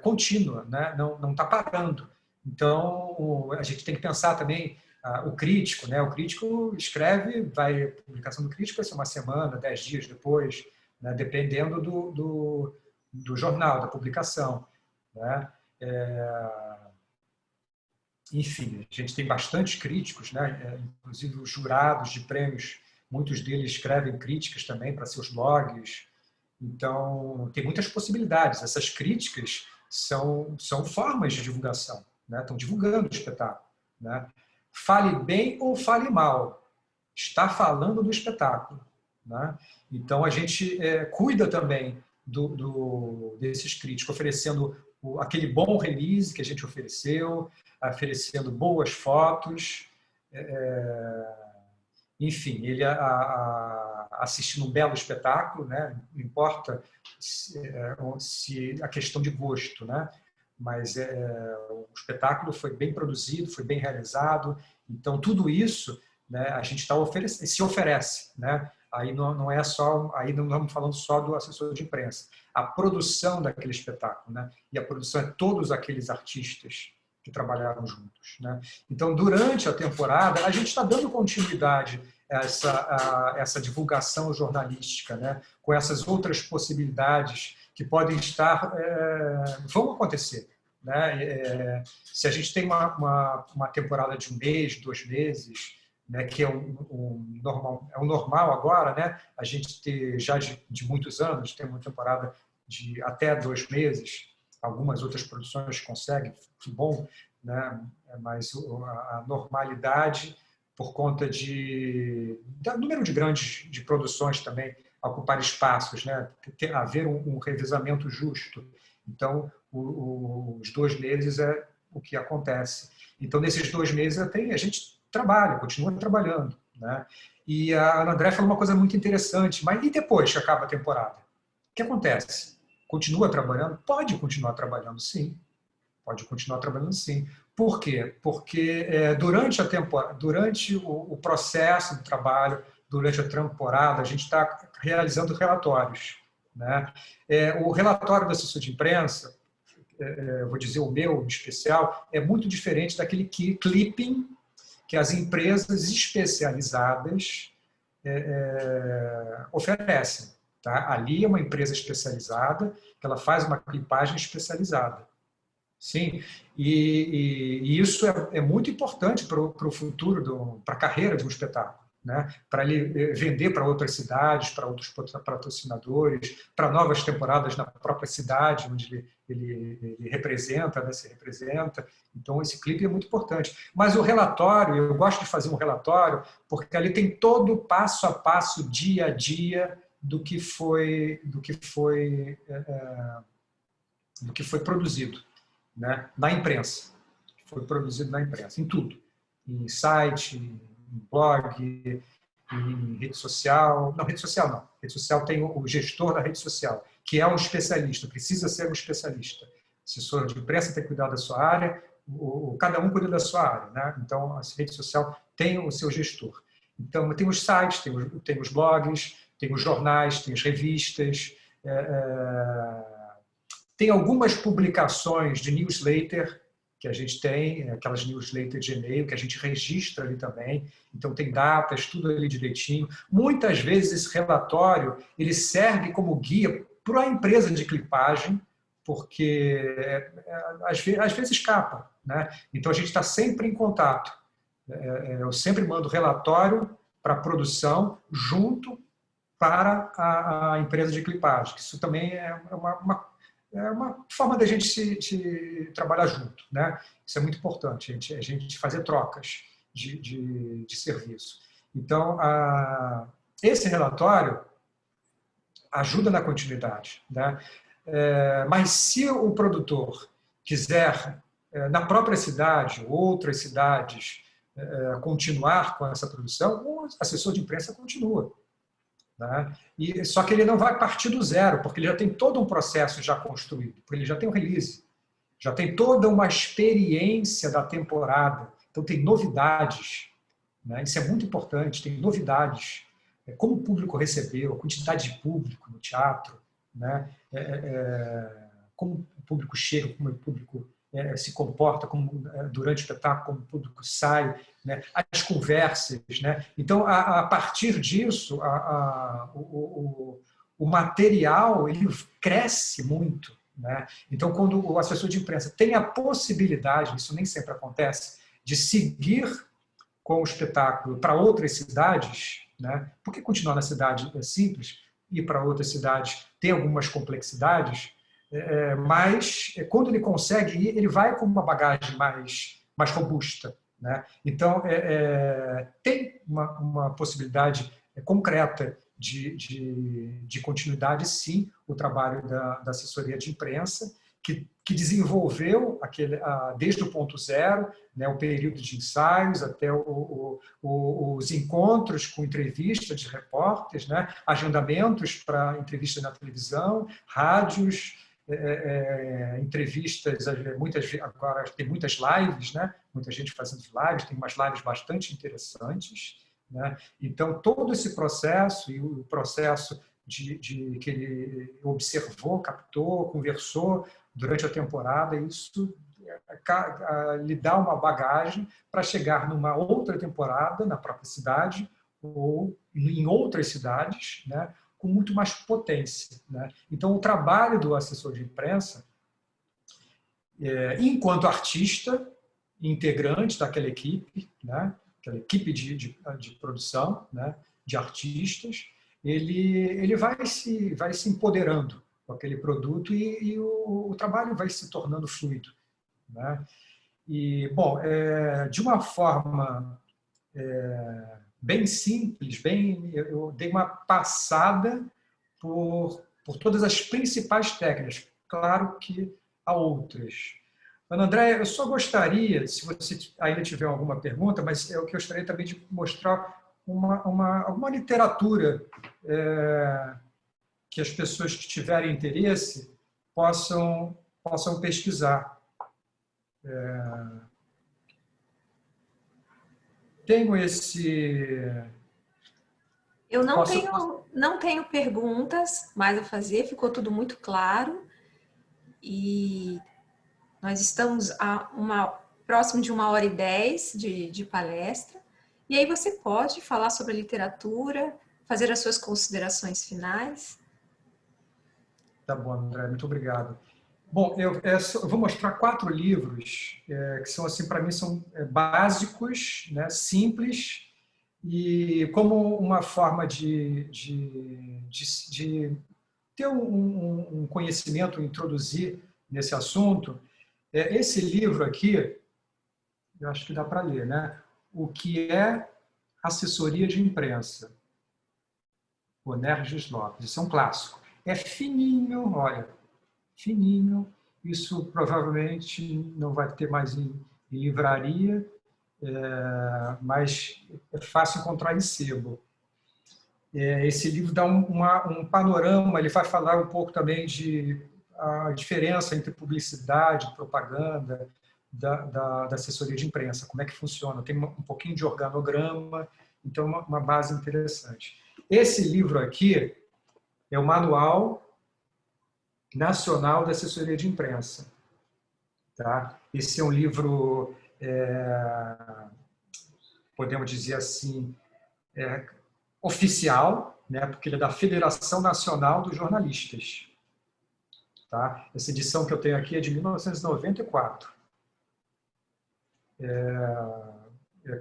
Contínua, né? Não está parando. Então, a gente tem que pensar também o crítico, né? O crítico escreve, a publicação do crítico vai ser uma semana, 10 dias depois, né? Dependendo do jornal, da publicação, né? Enfim, a gente tem bastante críticos, né? Inclusive os jurados de prêmios, muitos deles escrevem críticas também para seus blogs. Então, tem muitas possibilidades. Essas críticas são formas de divulgação, né? Estão divulgando o espetáculo, né? Fale bem ou fale mal, está falando do espetáculo, né? Então, a gente cuida também desses críticos, oferecendo aquele bom release que a gente oferecendo boas fotos, enfim, ele assistindo um belo espetáculo, né? Não importa se a questão de gosto, né? Mas o espetáculo foi bem produzido, foi bem realizado, então tudo isso, né, a gente se oferece, né? Aí não é só, aí não estamos falando só do assessor de imprensa, a produção daquele espetáculo, né? E a produção é todos aqueles artistas que trabalharam juntos, né? Então, durante a temporada, a gente está dando continuidade a essa divulgação jornalística, né? Com essas outras possibilidades que podem estar, vão acontecer, né? Se a gente tem uma temporada de 1 mês, 2 meses, né, que é o normal agora, né? A gente ter já de muitos anos, tem uma temporada de até 2 meses, algumas outras produções conseguem, que bom, né? Mas a normalidade, por conta do número de grandes de produções também, ocupar espaços, né? Haver um revezamento justo. Então, os 2 meses é o que acontece. Então, nesses 2 meses a gente trabalha, continua trabalhando, né? E a Ana André falou uma coisa muito interessante, mas e depois que acaba a temporada? O que acontece? Continua trabalhando? Pode continuar trabalhando, sim. Pode continuar trabalhando, sim. Por quê? Porque durante a temporada, durante o processo do trabalho, durante a temporada, a gente está realizando relatórios, né? O relatório do assessor de imprensa, vou dizer o meu em especial, é muito diferente daquele clipping que as empresas especializadas oferecem. Tá? Ali é uma empresa especializada, que ela faz uma clipagem especializada. Sim, e isso é muito importante para o futuro, para a carreira de um espetáculo, né? Para ele vender para outras cidades, para outros patrocinadores, para novas temporadas na própria cidade onde ele representa, né? Se representa. Então, esse clipe é muito importante. Mas o relatório, eu gosto de fazer um relatório, porque ali tem todo o passo a passo, dia a dia, do que foi produzido, né, na imprensa. Foi produzido na imprensa, em tudo. Em site, em blog, em rede social. Não, rede social não. Rede social tem o gestor da rede social, que é um especialista, precisa ser um especialista. O assessor de imprensa tem que cuidar da sua área, cada um cuida da sua área, né? Então, a rede social tem o seu gestor. Então, tem os sites, tem os blogs, tem os jornais, tem as revistas, tem algumas publicações de newsletter que a gente tem, aquelas newsletters de e-mail que a gente registra ali também. Então, tem datas, tudo ali direitinho. Muitas vezes, esse relatório ele serve como guia para a empresa de clipagem, porque às vezes escapa, né? Então, a gente está sempre em contato. Eu sempre mando relatório para a produção junto para a empresa de clipagem. Isso também é uma forma da gente se trabalhar junto, né? Isso é muito importante, a gente fazer trocas de serviço. Então, esse relatório ajuda na continuidade, né? Mas se o produtor quiser, na própria cidade, outras cidades, continuar com essa produção, o assessor de imprensa continua. Né? Só que ele não vai partir do zero, porque ele já tem todo um processo já construído, porque ele já tem um release, já tem toda uma experiência da temporada, então tem novidades, né? Isso é muito importante, tem novidades, como o público recebeu, a quantidade de público no teatro, né? Como o público chega, como o público se comporta durante o espetáculo, como o público sai, né? As conversas. Né? Então, a partir disso, o material ele cresce muito. Né? Então, quando o assessor de imprensa tem a possibilidade, isso nem sempre acontece, de seguir com o espetáculo para outras cidades, né? Porque continuar na cidade é simples, ir para outras cidades tem algumas complexidades, mas quando ele consegue ir, ele vai com uma bagagem mais robusta. Né? Então, tem uma possibilidade concreta de continuidade, sim, o trabalho da assessoria de imprensa, que desenvolveu desde o ponto zero, né, o período de ensaios até os encontros com entrevistas de repórteres, né, agendamentos para entrevistas na televisão, rádios, entrevistas, agora tem muitas lives, né, muita gente fazendo lives, tem umas lives bastante interessantes. Né? Então, todo esse processo, e o processo que ele observou, captou, conversou durante a temporada, isso lhe dá uma bagagem para chegar numa outra temporada na própria cidade ou em outras cidades, né, com muito mais potência. Né? Então, o trabalho do assessor de imprensa, enquanto artista, integrante daquela equipe, né, aquela equipe de produção, né, de artistas, ele vai se empoderando com aquele produto e o trabalho vai se tornando fluido. Né? E, bom, de uma forma bem simples, eu dei uma passada por todas as principais técnicas. Claro que há outras. Ana Andréia, eu só gostaria, se você ainda tiver alguma pergunta, mas eu gostaria também de mostrar alguma literatura que as pessoas que tiverem interesse possam pesquisar. Tenho esse... Eu não tenho perguntas mais a fazer, ficou tudo muito claro. E nós estamos próximo de 1h10 de palestra. E aí você pode falar sobre a literatura, fazer as suas considerações finais. Tá bom, André, muito obrigado. Bom, eu vou mostrar 4 livros que são, assim, para mim, são básicos, né, simples, e como uma forma de ter um conhecimento, introduzir nesse assunto. Esse livro aqui, eu acho que dá para ler, né? O que é assessoria de imprensa? O Nerges Lopes. Isso é um clássico. É fininho, olha, fininho. Isso provavelmente não vai ter mais em livraria, mas é fácil encontrar em sebo. Esse livro dá um panorama, ele vai falar um pouco também de a diferença entre publicidade e propaganda da assessoria de imprensa, como é que funciona. Tem um pouquinho de organograma, então uma base interessante. Esse livro aqui é o Manual Nacional da Assessoria de Imprensa. Tá? Esse é um livro, podemos dizer assim, oficial, né? Porque ele é da Federação Nacional dos Jornalistas. Tá? Essa edição que eu tenho aqui é de 1994.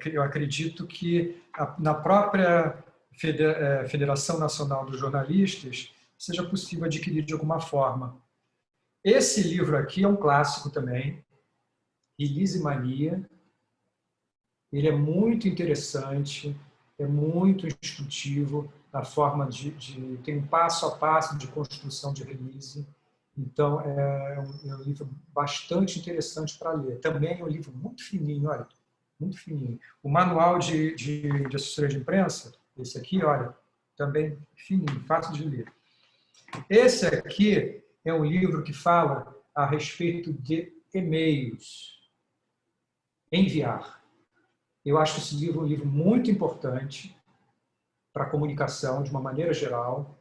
Eu acredito que na própria Federação Nacional dos Jornalistas seja possível adquirir de alguma forma. Esse livro aqui é um clássico também, Release Mania. Ele é muito interessante, é muito instrutivo, a forma tem um passo a passo de construção de release. Então, é um livro bastante interessante para ler. Também é um livro muito fininho, olha, muito fininho. O manual de assessoria de imprensa, esse aqui, olha, também fininho, fácil de ler. Esse aqui é um livro que fala a respeito de e-mails. Enviar. Eu acho esse livro um livro muito importante, para a comunicação de uma maneira geral,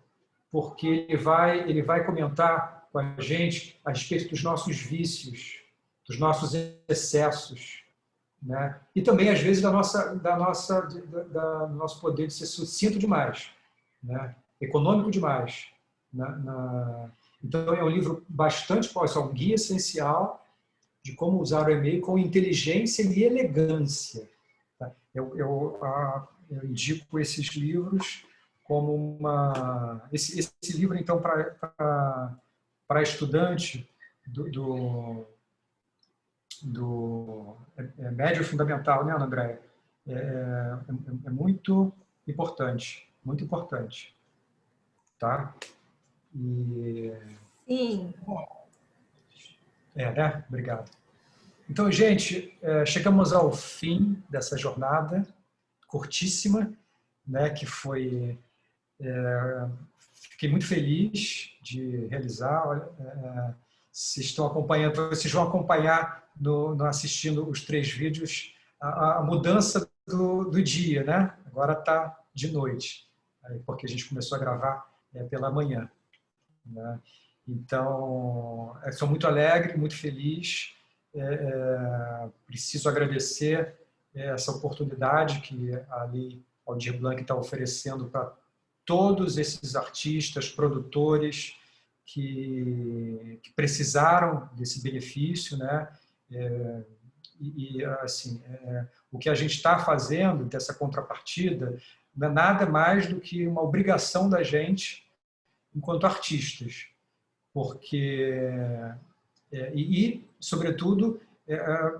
porque ele vai comentar com a gente a respeito dos nossos vícios, dos nossos excessos, né? E também, às vezes, do nosso poder de ser sucinto demais, né? Econômico demais. Então, é um livro bastante, é um guia essencial de como usar o e-mail com inteligência e elegância. Tá? Eu indico esses livros como esse livro, então, para estudante do médio fundamental, né, André? É muito importante, muito importante. Tá? Sim. Né? Obrigado. Então, gente, chegamos ao fim dessa jornada curtíssima, né, que foi... fiquei muito feliz de realizar. Se estão acompanhando, vocês vão acompanhar assistindo os 3 vídeos a mudança do dia, né? Agora está de noite, porque a gente começou a gravar pela manhã, né? Então, sou muito alegre, muito feliz. Preciso agradecer essa oportunidade que a Lei Aldir Blanc está oferecendo para todos esses artistas, produtores que precisaram desse benefício, né? Assim, o que a gente está fazendo dessa contrapartida não é nada mais do que uma obrigação da gente enquanto artistas, porque sobretudo,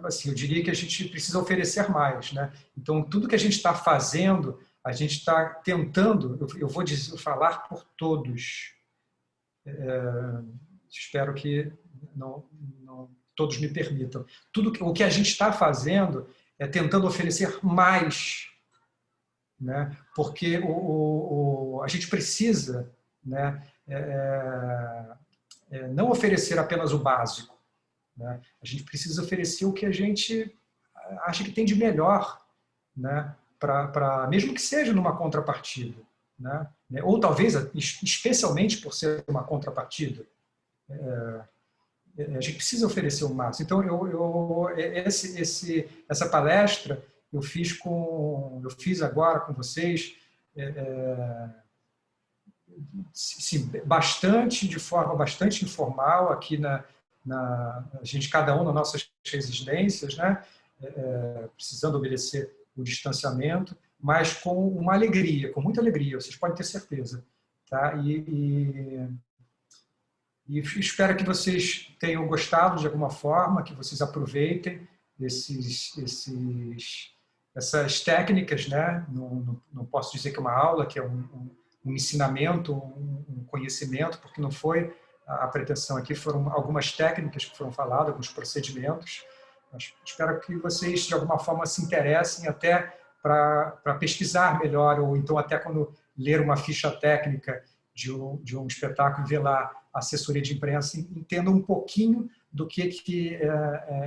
assim, eu diria que a gente precisa oferecer mais, né? Então, tudo que a gente está fazendo, a gente está tentando, eu vou falar por todos, espero que não todos me permitam. O que a gente está fazendo é tentando oferecer mais, né? Porque a gente precisa, né, não oferecer apenas o básico, né? A gente precisa oferecer o que a gente acha que tem de melhor, né? Mesmo que seja numa contrapartida, né? Ou talvez especialmente por ser uma contrapartida, a gente precisa oferecer o máximo. Então, essa palestra eu fiz agora com vocês, de forma bastante informal, aqui a gente, cada um nas nossas residências, né? Precisando obedecer o distanciamento, mas com uma alegria, com muita alegria, vocês podem ter certeza. Tá? E espero que vocês tenham gostado de alguma forma, que vocês aproveitem essas técnicas, né? Não posso dizer que é uma aula, que é um ensinamento, um conhecimento, porque não foi a pretensão aqui, foram algumas técnicas que foram faladas, alguns procedimentos. Mas espero que vocês, de alguma forma, se interessem até para pesquisar melhor, ou então até quando ler uma ficha técnica de um espetáculo e ver lá a assessoria de imprensa, entendam um pouquinho do que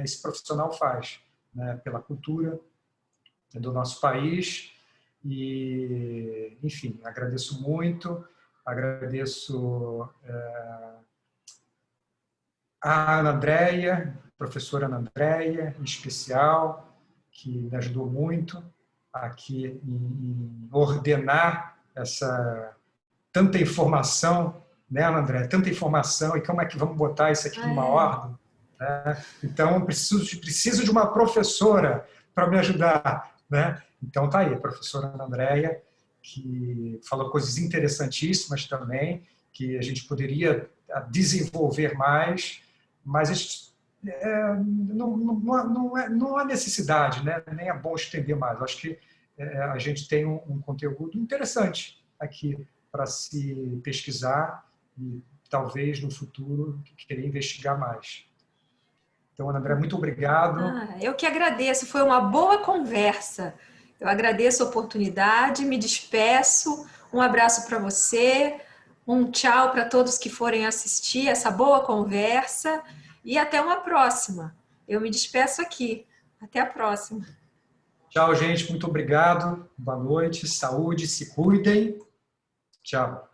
esse profissional faz, né, pela cultura do nosso país. E, enfim, agradeço muito, agradeço a Ana Andréia, professora Ana Andréia, em especial, que me ajudou muito aqui em ordenar tanta informação, né, André? Tanta informação, e como é que vamos botar isso aqui numa ordem? Né? Então, preciso de uma professora para me ajudar, né? Então, tá aí, a professora Ana Andréia, que falou coisas interessantíssimas também, que a gente poderia desenvolver mais, mas não há necessidade, né? Nem é bom estender mais. Eu acho que a gente tem um conteúdo interessante aqui para se pesquisar e talvez no futuro querer investigar mais. Então, André, muito obrigado. Eu que agradeço, foi uma boa conversa. Eu agradeço a oportunidade, me despeço, um abraço para você, um tchau para todos que forem assistir essa boa conversa e até uma próxima. Eu me despeço aqui. Até a próxima. Tchau, gente. Muito obrigado. Boa noite. Saúde. Se cuidem. Tchau.